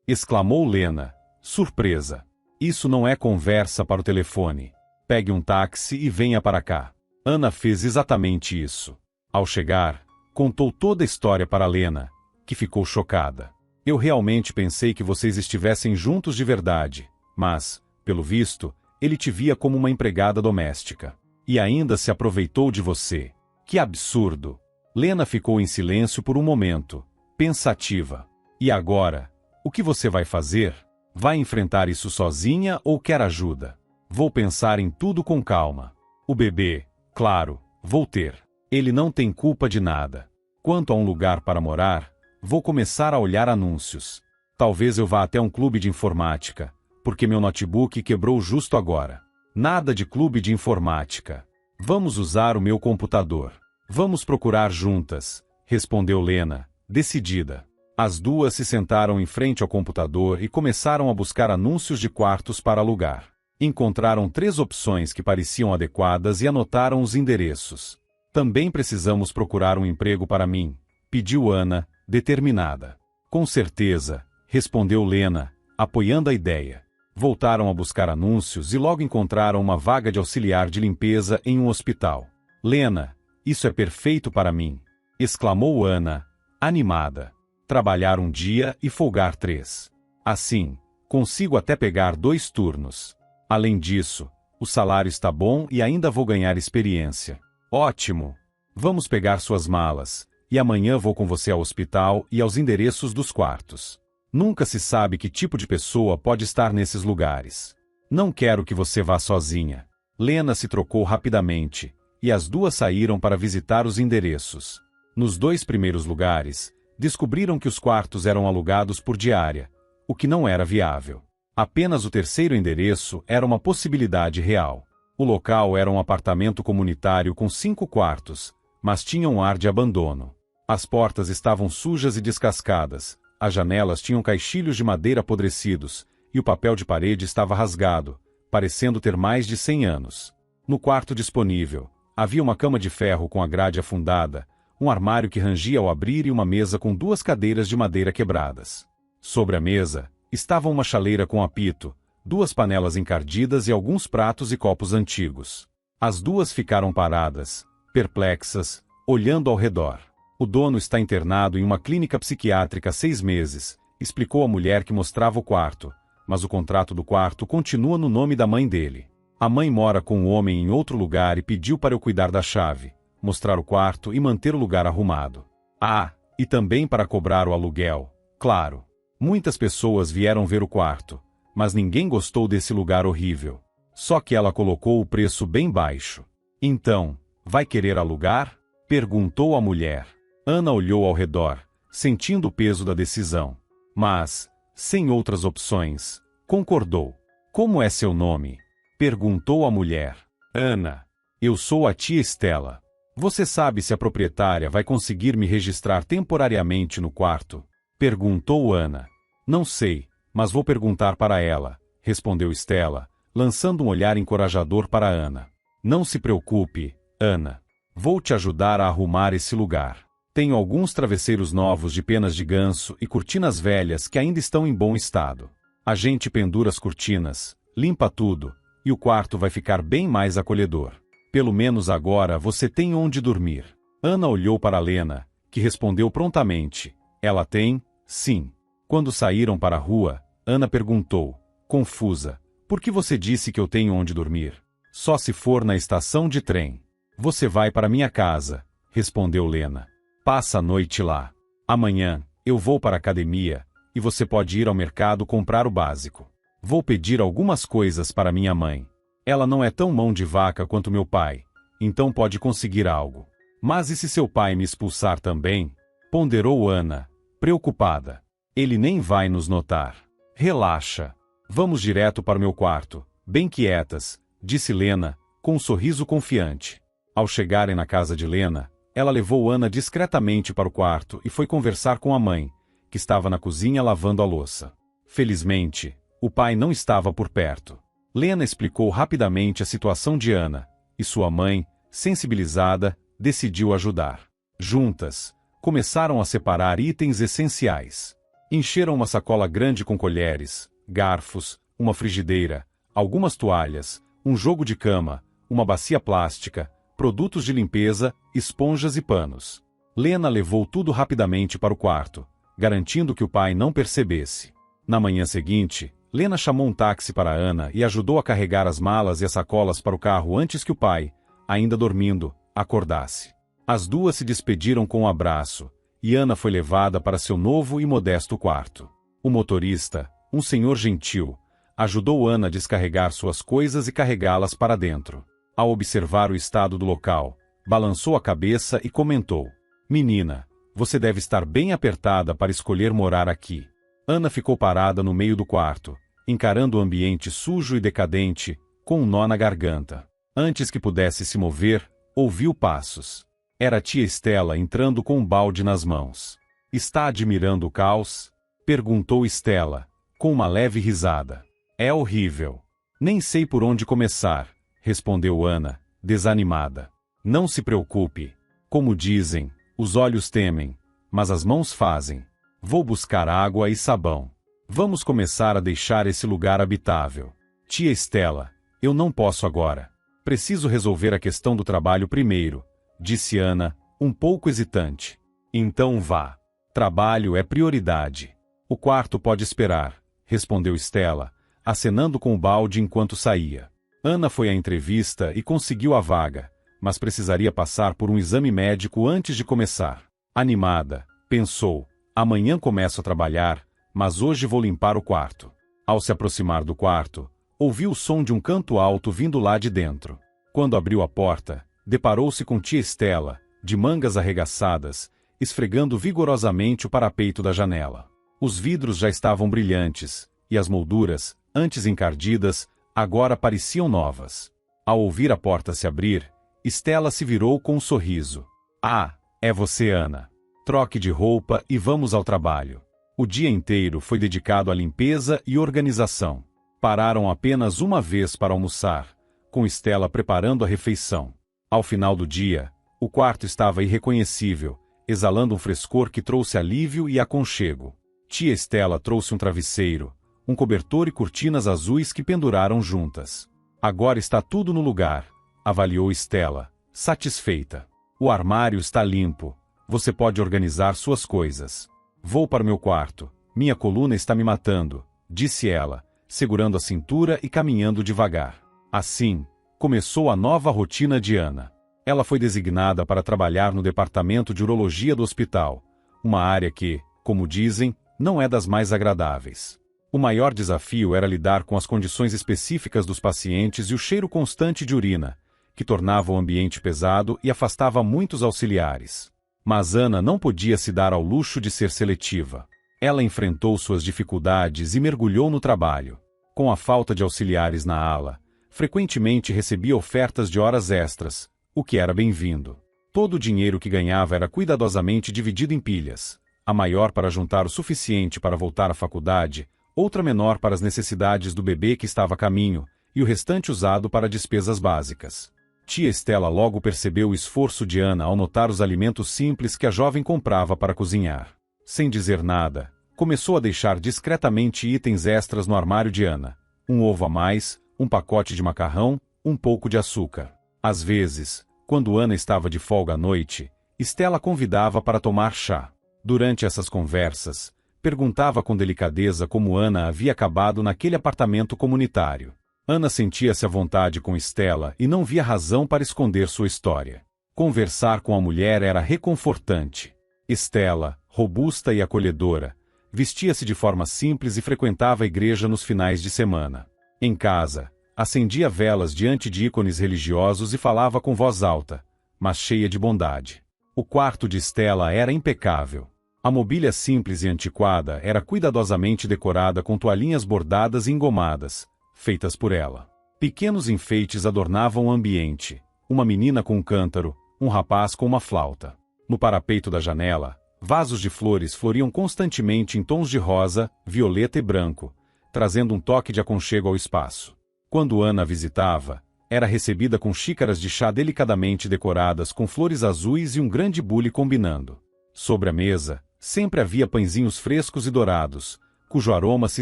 Exclamou Lena, surpresa. Isso não é conversa para o telefone. Pegue um táxi e venha para cá. Ana fez exatamente isso. Ao chegar, contou toda a história para Lena, que ficou chocada. Eu realmente pensei que vocês estivessem juntos de verdade, mas, pelo visto, ele te via como uma empregada doméstica. E ainda se aproveitou de você. Que absurdo! Lena ficou em silêncio por um momento, pensativa. E agora? O que você vai fazer? Vai enfrentar isso sozinha ou quer ajuda? Vou pensar em tudo com calma. O bebê, claro, vou ter. Ele não tem culpa de nada. Quanto a um lugar para morar, vou começar a olhar anúncios. Talvez eu vá até um clube de informática, porque meu notebook quebrou justo agora. Nada de clube de informática. Vamos usar o meu computador. Vamos procurar juntas, respondeu Lena, decidida. As duas se sentaram em frente ao computador e começaram a buscar anúncios de quartos para alugar. Encontraram 3 opções que pareciam adequadas e anotaram os endereços. Também precisamos procurar um emprego para mim, pediu Ana, determinada. Com certeza, respondeu Lena, apoiando a ideia. Voltaram a buscar anúncios e logo encontraram uma vaga de auxiliar de limpeza em um hospital. Lena, isso é perfeito para mim, exclamou Ana, animada. Trabalhar um dia e folgar 3. Assim, consigo até pegar 2 turnos. Além disso, o salário está bom e ainda vou ganhar experiência. Ótimo! Vamos pegar suas malas, e amanhã vou com você ao hospital e aos endereços dos quartos. Nunca se sabe que tipo de pessoa pode estar nesses lugares. Não quero que você vá sozinha. Lena se trocou rapidamente, e as duas saíram para visitar os endereços. Nos 2 primeiros lugares, descobriram que os quartos eram alugados por diária, o que não era viável. Apenas o 3º endereço era uma possibilidade real. O local era um apartamento comunitário com 5 quartos, mas tinha um ar de abandono. As portas estavam sujas e descascadas, as janelas tinham caixilhos de madeira apodrecidos, e o papel de parede estava rasgado, parecendo ter mais de 100 anos. No quarto disponível, Havia uma cama de ferro com a grade afundada, um armário que rangia ao abrir e uma mesa com 2 cadeiras de madeira quebradas. Sobre a mesa, estava uma chaleira com apito, 2 panelas encardidas e alguns pratos e copos antigos. As 2 ficaram paradas, perplexas, olhando ao redor. O dono está internado em uma clínica psiquiátrica há 6 meses, explicou a mulher que mostrava o quarto, mas o contrato do quarto continua no nome da mãe dele. A mãe mora com o homem em outro lugar e pediu para eu cuidar da chave, mostrar o quarto e manter o lugar arrumado. Ah, e também para cobrar o aluguel, claro. Muitas pessoas vieram ver o quarto, mas ninguém gostou desse lugar horrível. Só que ela colocou o preço bem baixo. Então, vai querer alugar? Perguntou a mulher. Ana olhou ao redor, sentindo o peso da decisão. Mas, sem outras opções, concordou. Como é seu nome? Perguntou a mulher. Ana. Eu sou a tia Estela. Você sabe se a proprietária vai conseguir me registrar temporariamente no quarto? Perguntou Ana. Não sei, mas vou perguntar para ela, respondeu Estela, lançando um olhar encorajador para Ana. Não se preocupe, Ana. Vou te ajudar a arrumar esse lugar. Tenho alguns travesseiros novos de penas de ganso e cortinas velhas que ainda estão em bom estado. A gente pendura as cortinas, limpa tudo, e o quarto vai ficar bem mais acolhedor. Pelo menos agora você tem onde dormir. Ana olhou para Lena, que respondeu prontamente. Ela tem, sim. Quando saíram para a rua, Ana perguntou, confusa, por que você disse que eu tenho onde dormir? Só se for na estação de trem. Você vai para minha casa, respondeu Lena. Passa a noite lá. Amanhã, eu vou para a academia, e você pode ir ao mercado comprar o básico. Vou pedir algumas coisas para minha mãe. Ela não é tão mão de vaca quanto meu pai, então pode conseguir algo. Mas e se seu pai me expulsar também? Ponderou Ana, preocupada. Ele nem vai nos notar. Relaxa. Vamos direto para o meu quarto, bem quietas, disse Lena, com um sorriso confiante. Ao chegarem na casa de Lena, ela levou Ana discretamente para o quarto e foi conversar com a mãe, que estava na cozinha lavando a louça. Felizmente, o pai não estava por perto. Lena explicou rapidamente a situação de Ana, e sua mãe, sensibilizada, decidiu ajudar. Juntas, começaram a separar itens essenciais. Encheram uma sacola grande com colheres, garfos, uma frigideira, algumas toalhas, um jogo de cama, uma bacia plástica, produtos de limpeza, esponjas e panos. Lena levou tudo rapidamente para o quarto, garantindo que o pai não percebesse. Na manhã seguinte, Lena chamou um táxi para Ana e ajudou a carregar as malas e as sacolas para o carro antes que o pai, ainda dormindo, acordasse. As 2 se despediram com um abraço, e Ana foi levada para seu novo e modesto quarto. O motorista, um senhor gentil, ajudou Ana a descarregar suas coisas e carregá-las para dentro. Ao observar o estado do local, balançou a cabeça e comentou: Menina, você deve estar bem apertada para escolher morar aqui. Ana ficou parada no meio do quarto, encarando o ambiente sujo e decadente, com um nó na garganta. Antes que pudesse se mover, ouviu passos. Era a tia Estela entrando com um balde nas mãos. Está admirando o caos? Perguntou Estela, com uma leve risada. É horrível. Nem sei por onde começar, respondeu Ana, desanimada. Não se preocupe. Como dizem, os olhos temem, mas as mãos fazem. Vou buscar água e sabão. Vamos começar a deixar esse lugar habitável. Tia Estela, eu não posso agora. Preciso resolver a questão do trabalho primeiro, disse Ana, um pouco hesitante. Então vá. Trabalho é prioridade. O quarto pode esperar, respondeu Estela, acenando com o balde enquanto saía. Ana foi à entrevista e conseguiu a vaga, mas precisaria passar por um exame médico antes de começar. Animada, pensou, amanhã começo a trabalhar, mas hoje vou limpar o quarto. Ao se aproximar do quarto, ouviu o som de um canto alto vindo lá de dentro. Quando abriu a porta, deparou-se com tia Estela, de mangas arregaçadas, esfregando vigorosamente o parapeito da janela. Os vidros já estavam brilhantes, e as molduras, antes encardidas, agora pareciam novas. Ao ouvir a porta se abrir, Estela se virou com um sorriso. Ah, é você, Ana. Troque de roupa e vamos ao trabalho. O dia inteiro foi dedicado à limpeza e organização. Pararam apenas uma vez para almoçar, com Estela preparando a refeição. Ao final do dia, o quarto estava irreconhecível, exalando um frescor que trouxe alívio e aconchego. Tia Estela trouxe um travesseiro, um cobertor e cortinas azuis que penduraram juntas. Agora está tudo no lugar, avaliou Estela, satisfeita. O armário está limpo. Você pode organizar suas coisas. Vou para meu quarto. Minha coluna está me matando, disse ela, segurando a cintura e caminhando devagar. Assim, começou a nova rotina de Ana. Ela foi designada para trabalhar no departamento de urologia do hospital, uma área que, como dizem, não é das mais agradáveis. O maior desafio era lidar com as condições específicas dos pacientes e o cheiro constante de urina, que tornava o ambiente pesado e afastava muitos auxiliares. Mas Ana não podia se dar ao luxo de ser seletiva. Ela enfrentou suas dificuldades e mergulhou no trabalho. Com a falta de auxiliares na ala, frequentemente recebia ofertas de horas extras, o que era bem-vindo. Todo o dinheiro que ganhava era cuidadosamente dividido em pilhas, a maior para juntar o suficiente para voltar à faculdade, outra menor para as necessidades do bebê que estava a caminho, e o restante usado para despesas básicas. Tia Estela logo percebeu o esforço de Ana ao notar os alimentos simples que a jovem comprava para cozinhar. Sem dizer nada, começou a deixar discretamente itens extras no armário de Ana. Um ovo a mais, um pacote de macarrão, um pouco de açúcar. Às vezes, quando Ana estava de folga à noite, Estela convidava para tomar chá. Durante essas conversas, perguntava com delicadeza como Ana havia acabado naquele apartamento comunitário. Ana sentia-se à vontade com Estela e não via razão para esconder sua história. Conversar com a mulher era reconfortante. Estela, robusta e acolhedora, vestia-se de forma simples e frequentava a igreja nos finais de semana. Em casa, acendia velas diante de ícones religiosos e falava com voz alta, mas cheia de bondade. O quarto de Estela era impecável. A mobília simples e antiquada era cuidadosamente decorada com toalhinhas bordadas e engomadas, feitas por ela. Pequenos enfeites adornavam o ambiente, uma menina com um cântaro, um rapaz com uma flauta. No parapeito da janela, vasos de flores floriam constantemente em tons de rosa, violeta e branco, trazendo um toque de aconchego ao espaço. Quando Ana a visitava, era recebida com xícaras de chá delicadamente decoradas com flores azuis e um grande bule combinando. Sobre a mesa, sempre havia pãezinhos frescos e dourados, cujo aroma se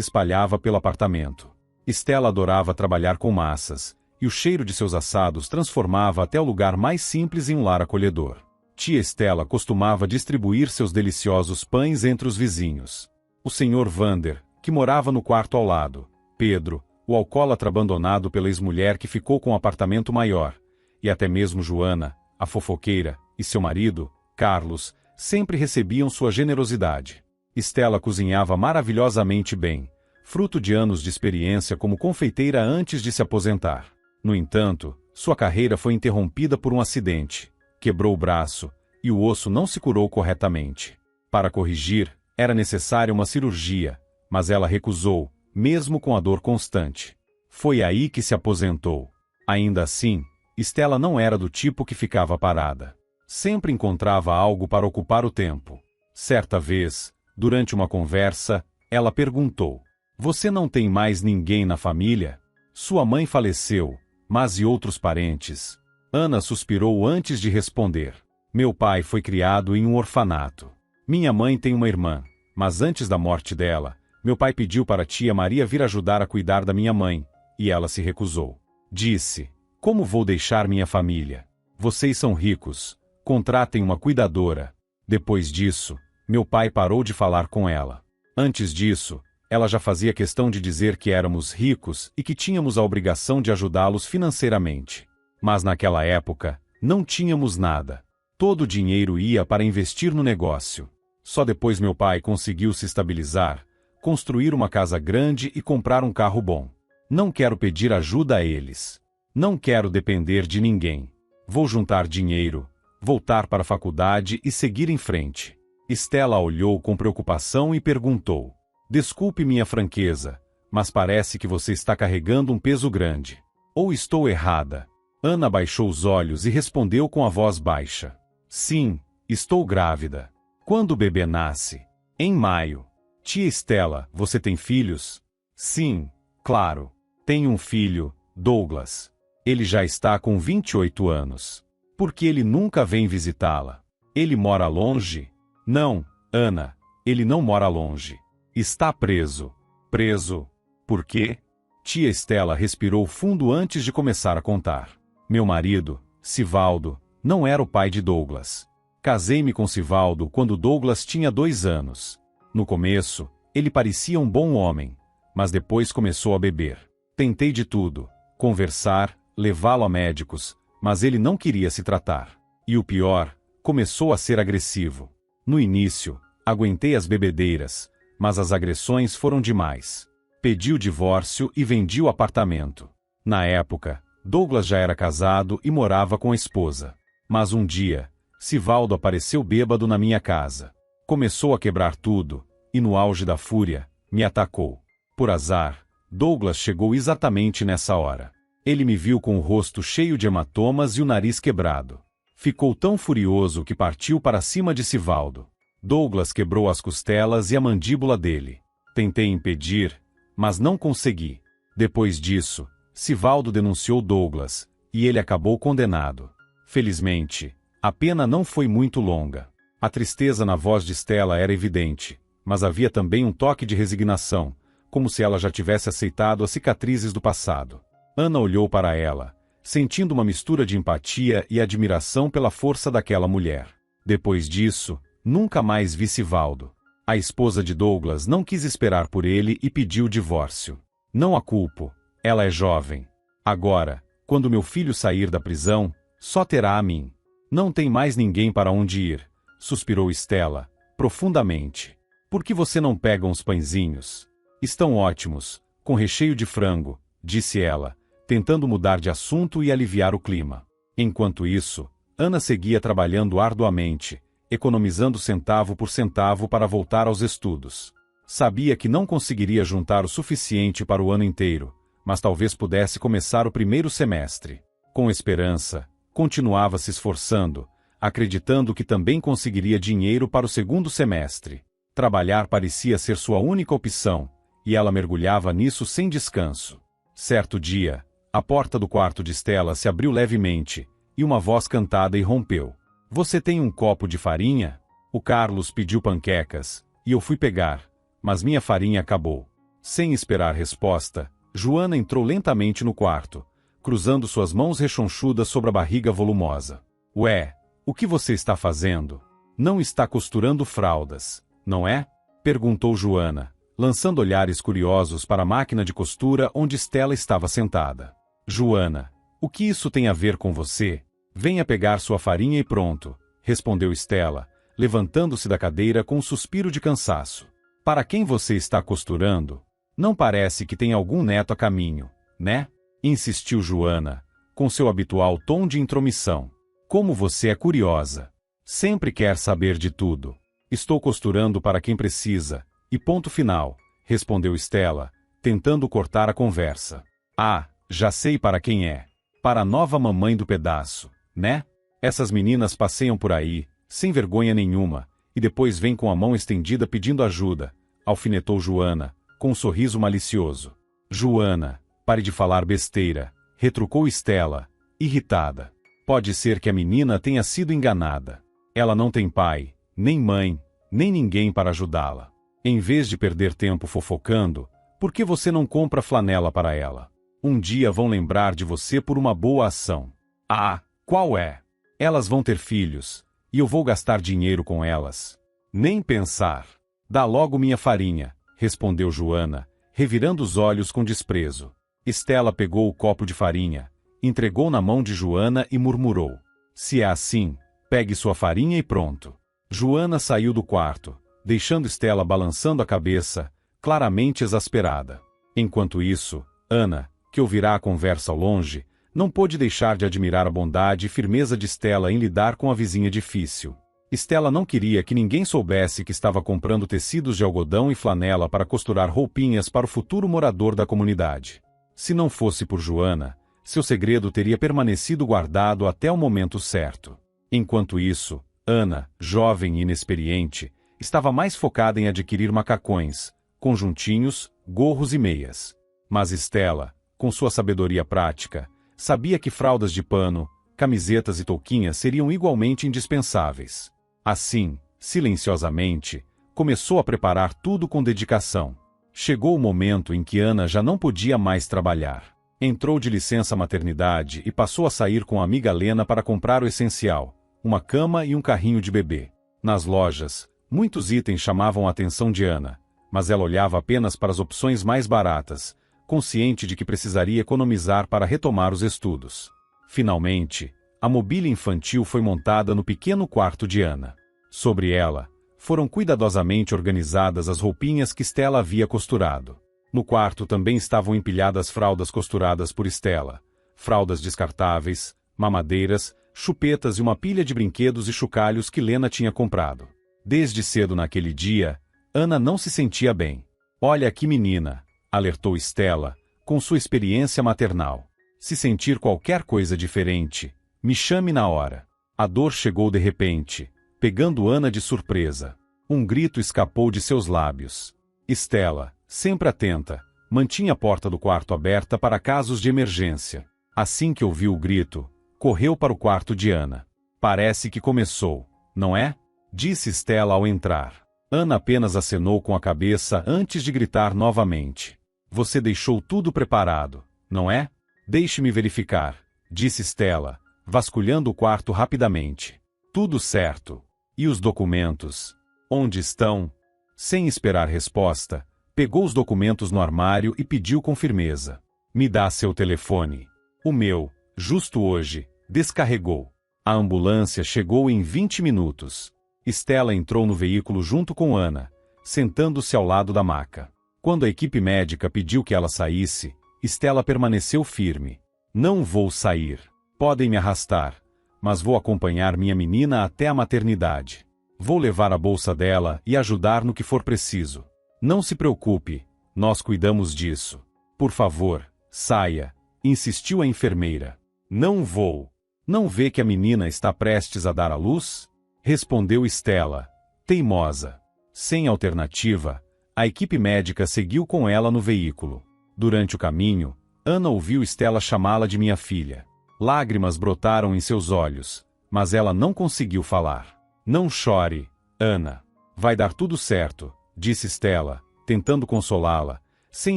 espalhava pelo apartamento. Estela adorava trabalhar com massas, e o cheiro de seus assados transformava até o lugar mais simples em um lar acolhedor. Tia Estela costumava distribuir seus deliciosos pães entre os vizinhos. O Sr. Vander, que morava no quarto ao lado, Pedro, o alcoólatra abandonado pela ex-mulher que ficou com um apartamento maior, e até mesmo Joana, a fofoqueira, e seu marido, Carlos, sempre recebiam sua generosidade. Estela cozinhava maravilhosamente bem, fruto de anos de experiência como confeiteira antes de se aposentar. No entanto, sua carreira foi interrompida por um acidente. Quebrou o braço, e o osso não se curou corretamente. Para corrigir, era necessária uma cirurgia, mas ela recusou, mesmo com a dor constante. Foi aí que se aposentou. Ainda assim, Estela não era do tipo que ficava parada. Sempre encontrava algo para ocupar o tempo. Certa vez, durante uma conversa, ela perguntou: "Você não tem mais ninguém na família? Sua mãe faleceu, mas e outros parentes?" Ana suspirou antes de responder. "Meu pai foi criado em um orfanato. Minha mãe tem uma irmã, mas antes da morte dela, meu pai pediu para a tia Maria vir ajudar a cuidar da minha mãe, e ela se recusou. Disse: 'Como vou deixar minha família? Vocês são ricos. Contratem uma cuidadora.' Depois disso, meu pai parou de falar com ela. Antes disso, ela já fazia questão de dizer que éramos ricos e que tínhamos a obrigação de ajudá-los financeiramente. Mas naquela época, não tínhamos nada. Todo o dinheiro ia para investir no negócio. Só depois meu pai conseguiu se estabilizar, construir uma casa grande e comprar um carro bom. Não quero pedir ajuda a eles. Não quero depender de ninguém. Vou juntar dinheiro, voltar para a faculdade e seguir em frente." Estela olhou com preocupação e perguntou: "Desculpe minha franqueza, mas parece que você está carregando um peso grande. Ou estou errada?" Ana baixou os olhos e respondeu com a voz baixa: "Sim, estou grávida." "Quando o bebê nasce?" "Em maio." "Tia Estela, você tem filhos?" "Sim, claro. Tenho um filho, Douglas. Ele já está com 28 anos. Por que ele nunca vem visitá-la? Ele mora longe? Não, Ana, ele não mora longe. Está preso. Preso? Por quê? Tia Estela respirou fundo antes de começar a contar. Meu marido, Sivaldo, não era o pai de Douglas. Casei-me com Sivaldo quando Douglas tinha 2 anos. No começo, ele parecia um bom homem, mas depois começou a beber. Tentei de tudo, conversar, levá-lo a médicos, mas ele não queria se tratar. E o pior, começou a ser agressivo. No início, aguentei as bebedeiras, mas as agressões foram demais. Pedi o divórcio e vendi o apartamento. Na época, Douglas já era casado e morava com a esposa. Mas um dia, Sivaldo apareceu bêbado na minha casa. Começou a quebrar tudo, e no auge da fúria, me atacou. Por azar, Douglas chegou exatamente nessa hora. Ele me viu com o rosto cheio de hematomas e o nariz quebrado. Ficou tão furioso que partiu para cima de Sivaldo. Douglas quebrou as costelas e a mandíbula dele. Tentei impedir, mas não consegui. Depois disso, Sivaldo denunciou Douglas, e ele acabou condenado. Felizmente, a pena não foi muito longa. A tristeza na voz de Estela era evidente, mas havia também um toque de resignação, como se ela já tivesse aceitado as cicatrizes do passado. Ana olhou para ela, sentindo uma mistura de empatia e admiração pela força daquela mulher. Depois disso, nunca mais vi Sivaldo. A esposa de Douglas não quis esperar por ele e pediu o divórcio. Não a culpo, ela é jovem. Agora, quando meu filho sair da prisão, só terá a mim. Não tem mais ninguém para onde ir, suspirou Estela, profundamente. Por que você não pega uns pãezinhos? Estão ótimos, com recheio de frango, disse ela, tentando mudar de assunto e aliviar o clima. Enquanto isso, Ana seguia trabalhando arduamente, economizando centavo por centavo para voltar aos estudos. Sabia que não conseguiria juntar o suficiente para o ano inteiro, mas talvez pudesse começar o primeiro semestre. Com esperança, continuava se esforçando, acreditando que também conseguiria dinheiro para o segundo semestre. Trabalhar parecia ser sua única opção, e ela mergulhava nisso sem descanso. Certo dia, a porta do quarto de Estela se abriu levemente, e uma voz cantada irrompeu. Você tem um copo de farinha? O Carlos pediu panquecas, e eu fui pegar, mas minha farinha acabou. Sem esperar resposta, Joana entrou lentamente no quarto, cruzando suas mãos rechonchudas sobre a barriga volumosa. Ué, o que você está fazendo? Não está costurando fraldas, não é? Perguntou Joana, lançando olhares curiosos para a máquina de costura onde Estela estava sentada. Joana, o que isso tem a ver com você? Venha pegar sua farinha e pronto, respondeu Estela, levantando-se da cadeira com um suspiro de cansaço. Para quem você está costurando? Não parece que tem algum neto a caminho, né? Insistiu Joana, com seu habitual tom de intromissão. Como você é curiosa. Sempre quer saber de tudo. Estou costurando para quem precisa, e ponto final, respondeu Estela, tentando cortar a conversa. Ah, já sei para quem é. Para a nova mamãe do pedaço. Né? Essas meninas passeiam por aí, sem vergonha nenhuma, e depois vêm com a mão estendida pedindo ajuda, alfinetou Joana, com um sorriso malicioso. Joana, pare de falar besteira, retrucou Estela, irritada. Pode ser que a menina tenha sido enganada. Ela não tem pai, nem mãe, nem ninguém para ajudá-la. Em vez de perder tempo fofocando, por que você não compra flanela para ela? Um dia vão lembrar de você por uma boa ação. Ah! Qual é? Elas vão ter filhos, e eu vou gastar dinheiro com elas. Nem pensar. Dá logo minha farinha, respondeu Joana, revirando os olhos com desprezo. Estela pegou o copo de farinha, entregou na mão de Joana e murmurou. Se é assim, pegue sua farinha e pronto. Joana saiu do quarto, deixando Estela balançando a cabeça, claramente exasperada. Enquanto isso, Ana, que ouvirá a conversa ao longe, não pôde deixar de admirar a bondade e firmeza de Estela em lidar com a vizinha difícil. Estela não queria que ninguém soubesse que estava comprando tecidos de algodão e flanela para costurar roupinhas para o futuro morador da comunidade. Se não fosse por Joana, seu segredo teria permanecido guardado até o momento certo. Enquanto isso, Ana, jovem e inexperiente, estava mais focada em adquirir macacões, conjuntinhos, gorros e meias. Mas Estela, com sua sabedoria prática, sabia que fraldas de pano, camisetas e touquinhas seriam igualmente indispensáveis. Assim, silenciosamente, começou a preparar tudo com dedicação. Chegou o momento em que Ana já não podia mais trabalhar. Entrou de licença maternidade e passou a sair com a amiga Lena para comprar o essencial, uma cama e um carrinho de bebê. Nas lojas, muitos itens chamavam a atenção de Ana, mas ela olhava apenas para as opções mais baratas, consciente de que precisaria economizar para retomar os estudos. Finalmente, a mobília infantil foi montada no pequeno quarto de Ana. Sobre ela, foram cuidadosamente organizadas as roupinhas que Stella havia costurado. No quarto também estavam empilhadas fraldas costuradas por Stella, fraldas descartáveis, mamadeiras, chupetas e uma pilha de brinquedos e chocalhos que Lena tinha comprado. Desde cedo naquele dia, Ana não se sentia bem. "Olha aqui, menina", alertou Stella, com sua experiência maternal. "Se sentir qualquer coisa diferente, me chame na hora." A dor chegou de repente, pegando Ana de surpresa. Um grito escapou de seus lábios. Stella, sempre atenta, mantinha a porta do quarto aberta para casos de emergência. Assim que ouviu o grito, correu para o quarto de Ana. "Parece que começou, não é?" disse Stella ao entrar. Ana apenas acenou com a cabeça antes de gritar novamente. "Você deixou tudo preparado, não é?" "Deixe-me verificar", disse Stella, vasculhando o quarto rapidamente. "Tudo certo. E os documentos? Onde estão?" Sem esperar resposta, pegou os documentos no armário e pediu com firmeza. "Me dá seu telefone." "O meu, justo hoje, descarregou." A ambulância chegou em 20 minutos. Stella entrou no veículo junto com Ana, sentando-se ao lado da maca. Quando a equipe médica pediu que ela saísse, Stella permaneceu firme. "Não vou sair. Podem me arrastar, mas vou acompanhar minha menina até a maternidade. Vou levar a bolsa dela e ajudar no que for preciso. Não se preocupe, nós cuidamos disso. Por favor, saia", insistiu a enfermeira. "Não vou. Não vê que a menina está prestes a dar à luz?" respondeu Stella, teimosa. Sem alternativa, a equipe médica seguiu com ela no veículo. Durante o caminho, Ana ouviu Stella chamá-la de minha filha. Lágrimas brotaram em seus olhos, mas ela não conseguiu falar. "Não chore, Ana. Vai dar tudo certo", disse Stella, tentando consolá-la, sem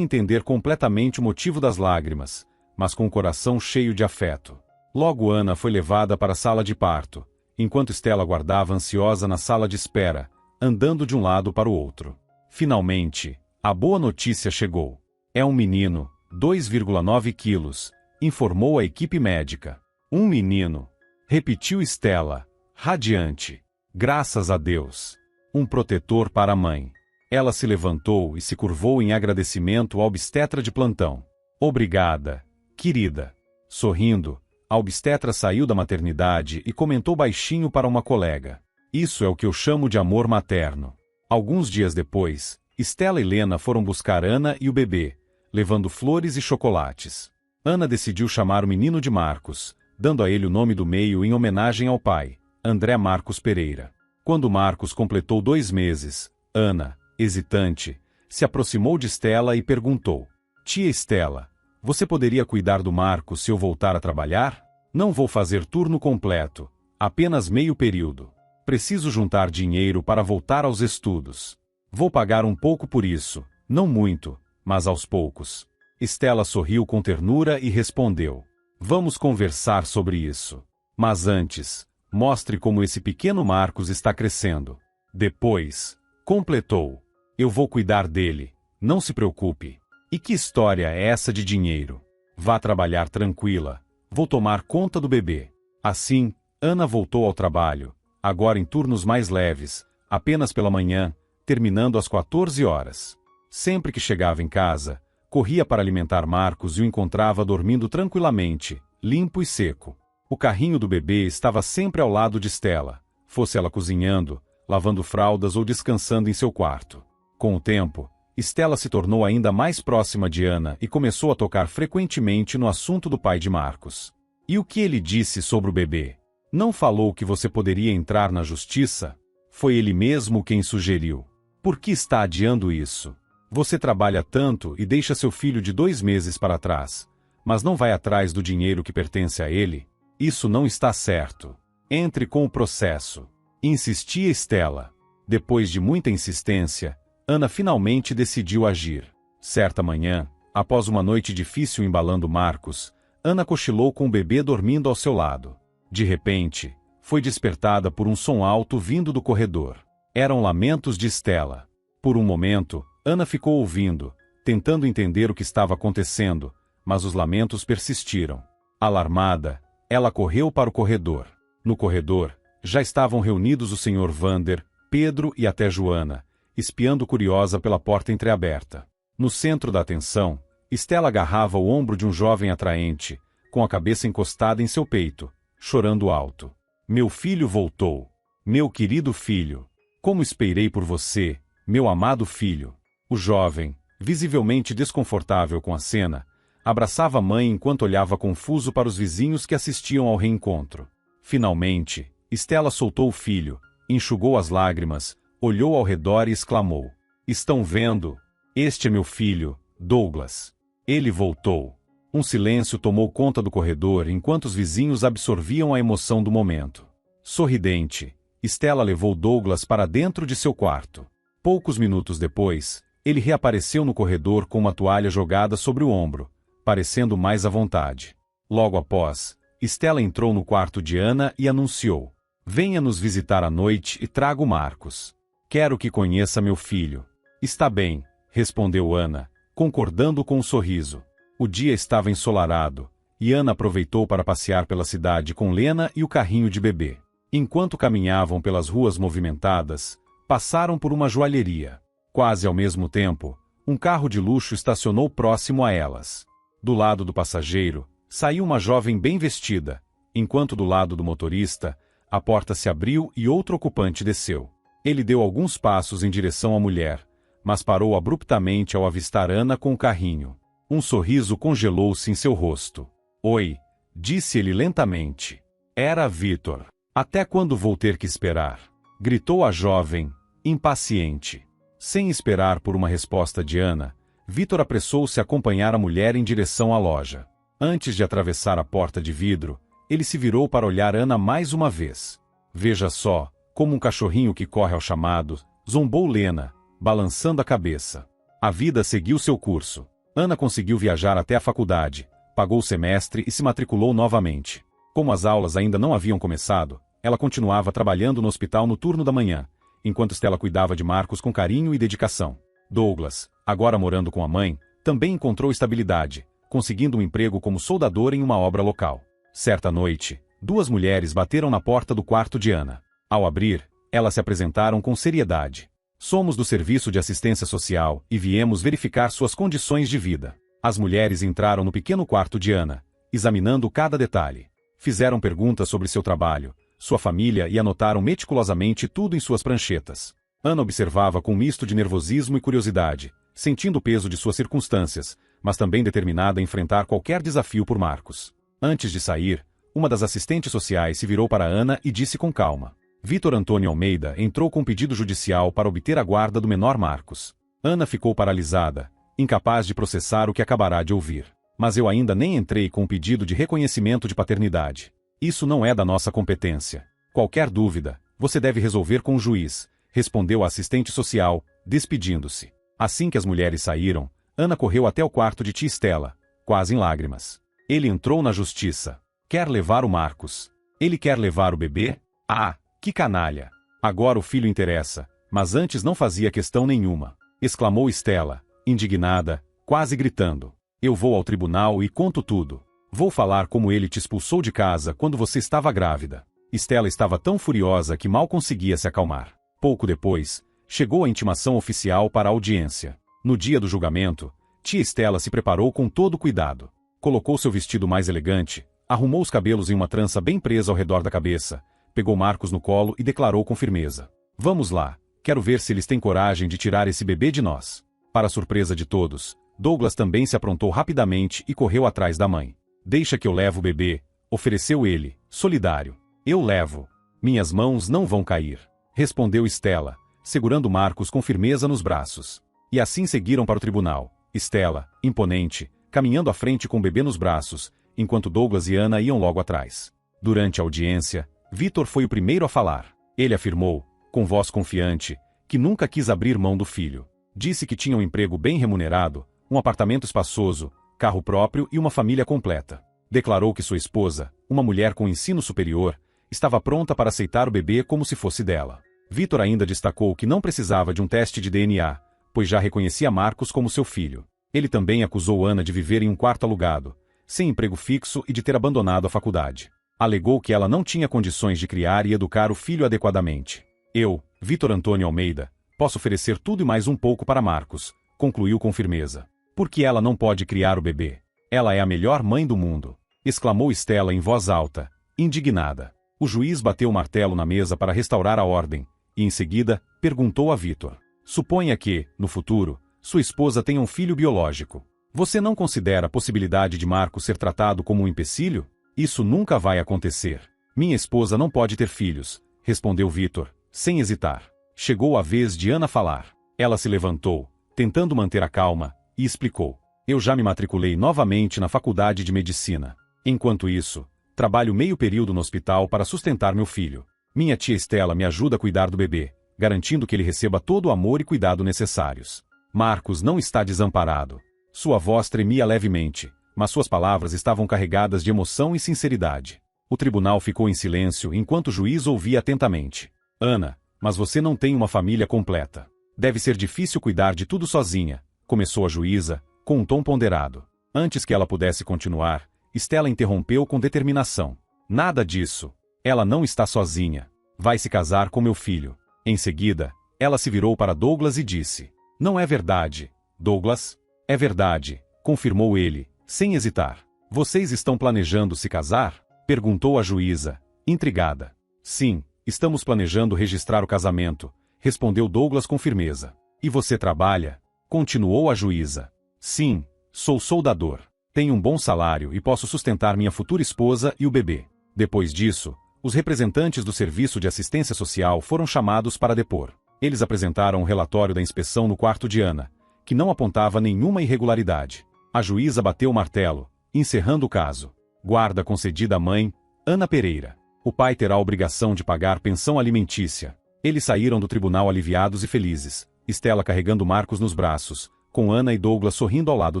entender completamente o motivo das lágrimas, mas com o coração cheio de afeto. Logo Ana foi levada para a sala de parto, enquanto Stella aguardava ansiosa na sala de espera, andando de um lado para o outro. Finalmente, a boa notícia chegou. "É um menino, 2,9 quilos", informou a equipe médica. "Um menino", repetiu Stella, radiante. "Graças a Deus. Um protetor para a mãe." Ela se levantou e se curvou em agradecimento ao obstetra de plantão. "Obrigada, querida." Sorrindo, a obstetra saiu da maternidade e comentou baixinho para uma colega. "Isso é o que eu chamo de amor materno." Alguns dias depois, Stella e Lena foram buscar Ana e o bebê, levando flores e chocolates. Ana decidiu chamar o menino de Marcos, dando a ele o nome do meio em homenagem ao pai, André Marcos Pereira. Quando Marcos completou 2 meses, Ana, hesitante, se aproximou de Stella e perguntou: "Tia Stella, você poderia cuidar do Marcos se eu voltar a trabalhar? Não vou fazer turno completo, apenas meio período. Preciso juntar dinheiro para voltar aos estudos. Vou pagar um pouco por isso, não muito, mas aos poucos." Stella sorriu com ternura e respondeu: "Vamos conversar sobre isso. Mas antes, mostre como esse pequeno Marcos está crescendo." Depois, completou: "Eu vou cuidar dele, não se preocupe." "E que história é essa de dinheiro? Vá trabalhar tranquila, vou tomar conta do bebê." Assim, Ana voltou ao trabalho, agora em turnos mais leves, apenas pela manhã, terminando às 14 horas. Sempre que chegava em casa, corria para alimentar Marcos e o encontrava dormindo tranquilamente, limpo e seco. O carrinho do bebê estava sempre ao lado de Stella, fosse ela cozinhando, lavando fraldas ou descansando em seu quarto. Com o tempo, Stella se tornou ainda mais próxima de Ana e começou a tocar frequentemente no assunto do pai de Marcos. "E o que ele disse sobre o bebê? Não falou que você poderia entrar na justiça? Foi ele mesmo quem sugeriu. Por que está adiando isso? Você trabalha tanto e deixa seu filho de 2 meses para trás, mas não vai atrás do dinheiro que pertence a ele?" Isso não está certo. Entre com o processo. Insistia Estela. Depois de muita insistência, Ana finalmente decidiu agir. Certa manhã, após uma noite difícil embalando Marcos, Ana cochilou com o bebê dormindo ao seu lado. De repente, foi despertada por um som alto vindo do corredor. Eram lamentos de Estela. Por um momento, Ana ficou ouvindo, tentando entender o que estava acontecendo, mas os lamentos persistiram. Alarmada, ela correu para o corredor. No corredor, já estavam reunidos o Sr. Vander, Pedro e até Joana, espiando curiosa pela porta entreaberta. No centro da atenção, Estela agarrava o ombro de um jovem atraente, com a cabeça encostada em seu peito, chorando alto. Meu filho voltou. Meu querido filho. Como esperei por você, meu amado filho. O jovem, visivelmente desconfortável com a cena, abraçava a mãe enquanto olhava confuso para os vizinhos que assistiam ao reencontro. Finalmente, Estela soltou o filho, enxugou as lágrimas, olhou ao redor e exclamou: Estão vendo? Este é meu filho, Douglas. Ele voltou. Um silêncio tomou conta do corredor enquanto os vizinhos absorviam a emoção do momento. Sorridente, Estela levou Douglas para dentro de seu quarto. Poucos minutos depois, ele reapareceu no corredor com uma toalha jogada sobre o ombro, parecendo mais à vontade. Logo após, Estela entrou no quarto de Ana e anunciou: Venha nos visitar à noite e traga o Marcos. Quero que conheça meu filho. Está bem, respondeu Ana, concordando com um sorriso. O dia estava ensolarado, e Ana aproveitou para passear pela cidade com Lena e o carrinho de bebê. Enquanto caminhavam pelas ruas movimentadas, passaram por uma joalheria. Quase ao mesmo tempo, um carro de luxo estacionou próximo a elas. Do lado do passageiro, saiu uma jovem bem vestida, enquanto do lado do motorista, a porta se abriu e outro ocupante desceu. Ele deu alguns passos em direção à mulher, mas parou abruptamente ao avistar Ana com o carrinho. Um sorriso congelou-se em seu rosto. Oi, disse ele lentamente. Era Vitor. Até quando vou ter que esperar? Gritou a jovem, impaciente. Sem esperar por uma resposta de Ana, Vitor apressou-se a acompanhar a mulher em direção à loja. Antes de atravessar a porta de vidro, ele se virou para olhar Ana mais uma vez. Veja só, como um cachorrinho que corre ao chamado, zombou Lena, balançando a cabeça. A vida seguiu seu curso. Ana conseguiu viajar até a faculdade, pagou o semestre e se matriculou novamente. Como as aulas ainda não haviam começado, ela continuava trabalhando no hospital no turno da manhã, enquanto Estela cuidava de Marcos com carinho e dedicação. Douglas, agora morando com a mãe, também encontrou estabilidade, conseguindo um emprego como soldador em uma obra local. Certa noite, duas mulheres bateram na porta do quarto de Ana. Ao abrir, elas se apresentaram com seriedade. Somos do Serviço de Assistência Social e viemos verificar suas condições de vida. As mulheres entraram no pequeno quarto de Ana, examinando cada detalhe. Fizeram perguntas sobre seu trabalho, sua família e anotaram meticulosamente tudo em suas pranchetas. Ana observava com um misto de nervosismo e curiosidade, sentindo o peso de suas circunstâncias, mas também determinada a enfrentar qualquer desafio por Marcos. Antes de sair, uma das assistentes sociais se virou para Ana e disse com calma: Vitor Antônio Almeida entrou com pedido judicial para obter a guarda do menor Marcos. Ana ficou paralisada, incapaz de processar o que acabará de ouvir. Mas eu ainda nem entrei com o pedido de reconhecimento de paternidade. Isso não é da nossa competência. Qualquer dúvida, você deve resolver com o juiz, respondeu a assistente social, despedindo-se. Assim que as mulheres saíram, Ana correu até o quarto de tia Estela, quase em lágrimas. Ele entrou na justiça. Quer levar o Marcos. Ele quer levar o bebê? Ah, que canalha! Agora o filho interessa, mas antes não fazia questão nenhuma, exclamou Estela, indignada, quase gritando. Eu vou ao tribunal e conto tudo. Vou falar como ele te expulsou de casa quando você estava grávida. Estela estava tão furiosa que mal conseguia se acalmar. Pouco depois, chegou a intimação oficial para a audiência. No dia do julgamento, tia Estela se preparou com todo cuidado. Colocou seu vestido mais elegante, arrumou os cabelos em uma trança bem presa ao redor da cabeça, pegou Marcos no colo e declarou com firmeza: Vamos lá, quero ver se eles têm coragem de tirar esse bebê de nós. Para a surpresa de todos, Douglas também se aprontou rapidamente e correu atrás da mãe. Deixa que eu levo o bebê, ofereceu ele, solidário. Eu levo. Minhas mãos não vão cair, respondeu Estela, segurando Marcos com firmeza nos braços. E assim seguiram para o tribunal, Estela, imponente, caminhando à frente com o bebê nos braços, enquanto Douglas e Ana iam logo atrás. Durante a audiência, Vitor foi o primeiro a falar. Ele afirmou, com voz confiante, que nunca quis abrir mão do filho. Disse que tinha um emprego bem remunerado, um apartamento espaçoso, carro próprio e uma família completa. Declarou que sua esposa, uma mulher com ensino superior, estava pronta para aceitar o bebê como se fosse dela. Vitor ainda destacou que não precisava de um teste de DNA, pois já reconhecia Marcos como seu filho. Ele também acusou Ana de viver em um quarto alugado, sem emprego fixo e de ter abandonado a faculdade. Alegou que ela não tinha condições de criar e educar o filho adequadamente. Eu, Vitor Antônio Almeida, posso oferecer tudo e mais um pouco para Marcos, concluiu com firmeza. Porque ela não pode criar o bebê. Ela é a melhor mãe do mundo, exclamou Estela em voz alta, indignada. O juiz bateu o martelo na mesa para restaurar a ordem, e em seguida, perguntou a Vitor. Suponha que, no futuro, sua esposa tenha um filho biológico. Você não considera a possibilidade de Marcos ser tratado como um empecilho? Isso nunca vai acontecer. Minha esposa não pode ter filhos, respondeu Vitor, sem hesitar. Chegou a vez de Ana falar. Ela se levantou, tentando manter a calma, e explicou. Eu já me matriculei novamente na faculdade de medicina. Enquanto isso, trabalho meio período no hospital para sustentar meu filho. Minha tia Estela me ajuda a cuidar do bebê, garantindo que ele receba todo o amor e cuidado necessários. Marcos não está desamparado. Sua voz tremia levemente, mas suas palavras estavam carregadas de emoção e sinceridade. O tribunal ficou em silêncio enquanto o juiz ouvia atentamente. Ana, mas você não tem uma família completa. Deve ser difícil cuidar de tudo sozinha, começou a juíza, com um tom ponderado. Antes que ela pudesse continuar, Estela interrompeu com determinação. Nada disso. Ela não está sozinha. Vai se casar com meu filho. Em seguida, ela se virou para Douglas e disse. Não é verdade, Douglas? É verdade, confirmou ele, sem hesitar. Vocês estão planejando se casar? Perguntou a juíza, intrigada. Sim, estamos planejando registrar o casamento, respondeu Douglas com firmeza. E você trabalha? Continuou a juíza. Sim, sou soldador. Tenho um bom salário e posso sustentar minha futura esposa e o bebê. Depois disso, os representantes do Serviço de Assistência Social foram chamados para depor. Eles apresentaram um relatório da inspeção no quarto de Ana, que não apontava nenhuma irregularidade. A juíza bateu o martelo, encerrando o caso. Guarda concedida à mãe, Ana Pereira. O pai terá a obrigação de pagar pensão alimentícia. Eles saíram do tribunal aliviados e felizes, Estela carregando Marcos nos braços, com Ana e Douglas sorrindo ao lado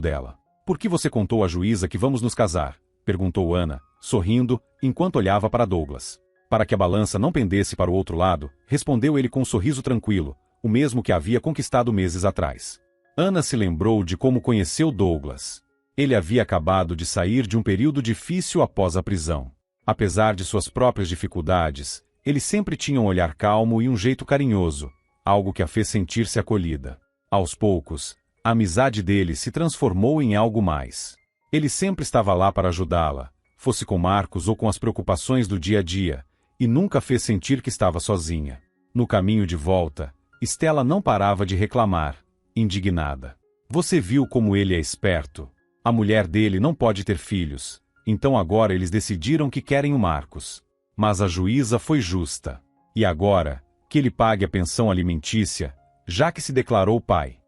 dela. Por que você contou à juíza que vamos nos casar? Perguntou Ana, sorrindo, enquanto olhava para Douglas. Para que a balança não pendesse para o outro lado, respondeu ele com um sorriso tranquilo, o mesmo que havia conquistado meses atrás. Ana se lembrou de como conheceu Douglas. Ele havia acabado de sair de um período difícil após a prisão. Apesar de suas próprias dificuldades, ele sempre tinha um olhar calmo e um jeito carinhoso, algo que a fez sentir-se acolhida. Aos poucos, a amizade dele se transformou em algo mais. Ele sempre estava lá para ajudá-la, fosse com Marcos ou com as preocupações do dia a dia, e nunca fez sentir que estava sozinha. No caminho de volta, Estela não parava de reclamar, indignada. Você viu como ele é esperto? A mulher dele não pode ter filhos, então agora eles decidiram que querem o Marcos. Mas a juíza foi justa. E agora, que ele pague a pensão alimentícia, já que se declarou pai.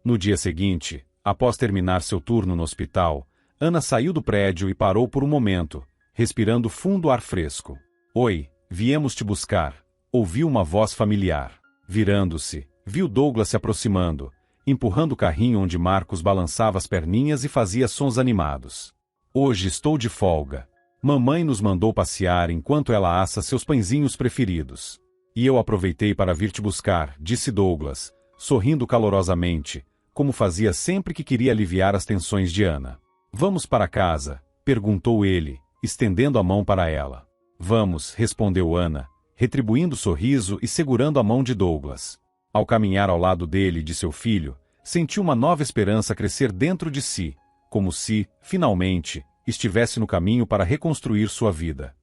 No dia seguinte, após terminar seu turno no hospital, Ana saiu do prédio e parou por um momento, respirando fundo ar fresco. Oi, viemos te buscar, ouviu uma voz familiar. Virando-se, viu Douglas se aproximando, empurrando o carrinho onde Marcos balançava as perninhas e fazia sons animados. Hoje estou de folga. Mamãe nos mandou passear enquanto ela assa seus pãezinhos preferidos. E eu aproveitei para vir te buscar, disse Douglas, sorrindo calorosamente, como fazia sempre que queria aliviar as tensões de Ana. Vamos para casa? Perguntou ele, estendendo a mão para ela. Vamos, respondeu Ana, retribuindo o sorriso e segurando a mão de Douglas. Ao caminhar ao lado dele e de seu filho, sentiu uma nova esperança crescer dentro de si, como se, finalmente, estivesse no caminho para reconstruir sua vida.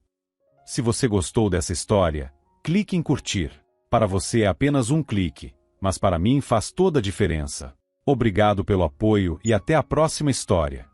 Se você gostou dessa história, clique em curtir. Para você é apenas um clique, mas para mim faz toda a diferença. Obrigado pelo apoio e até a próxima história.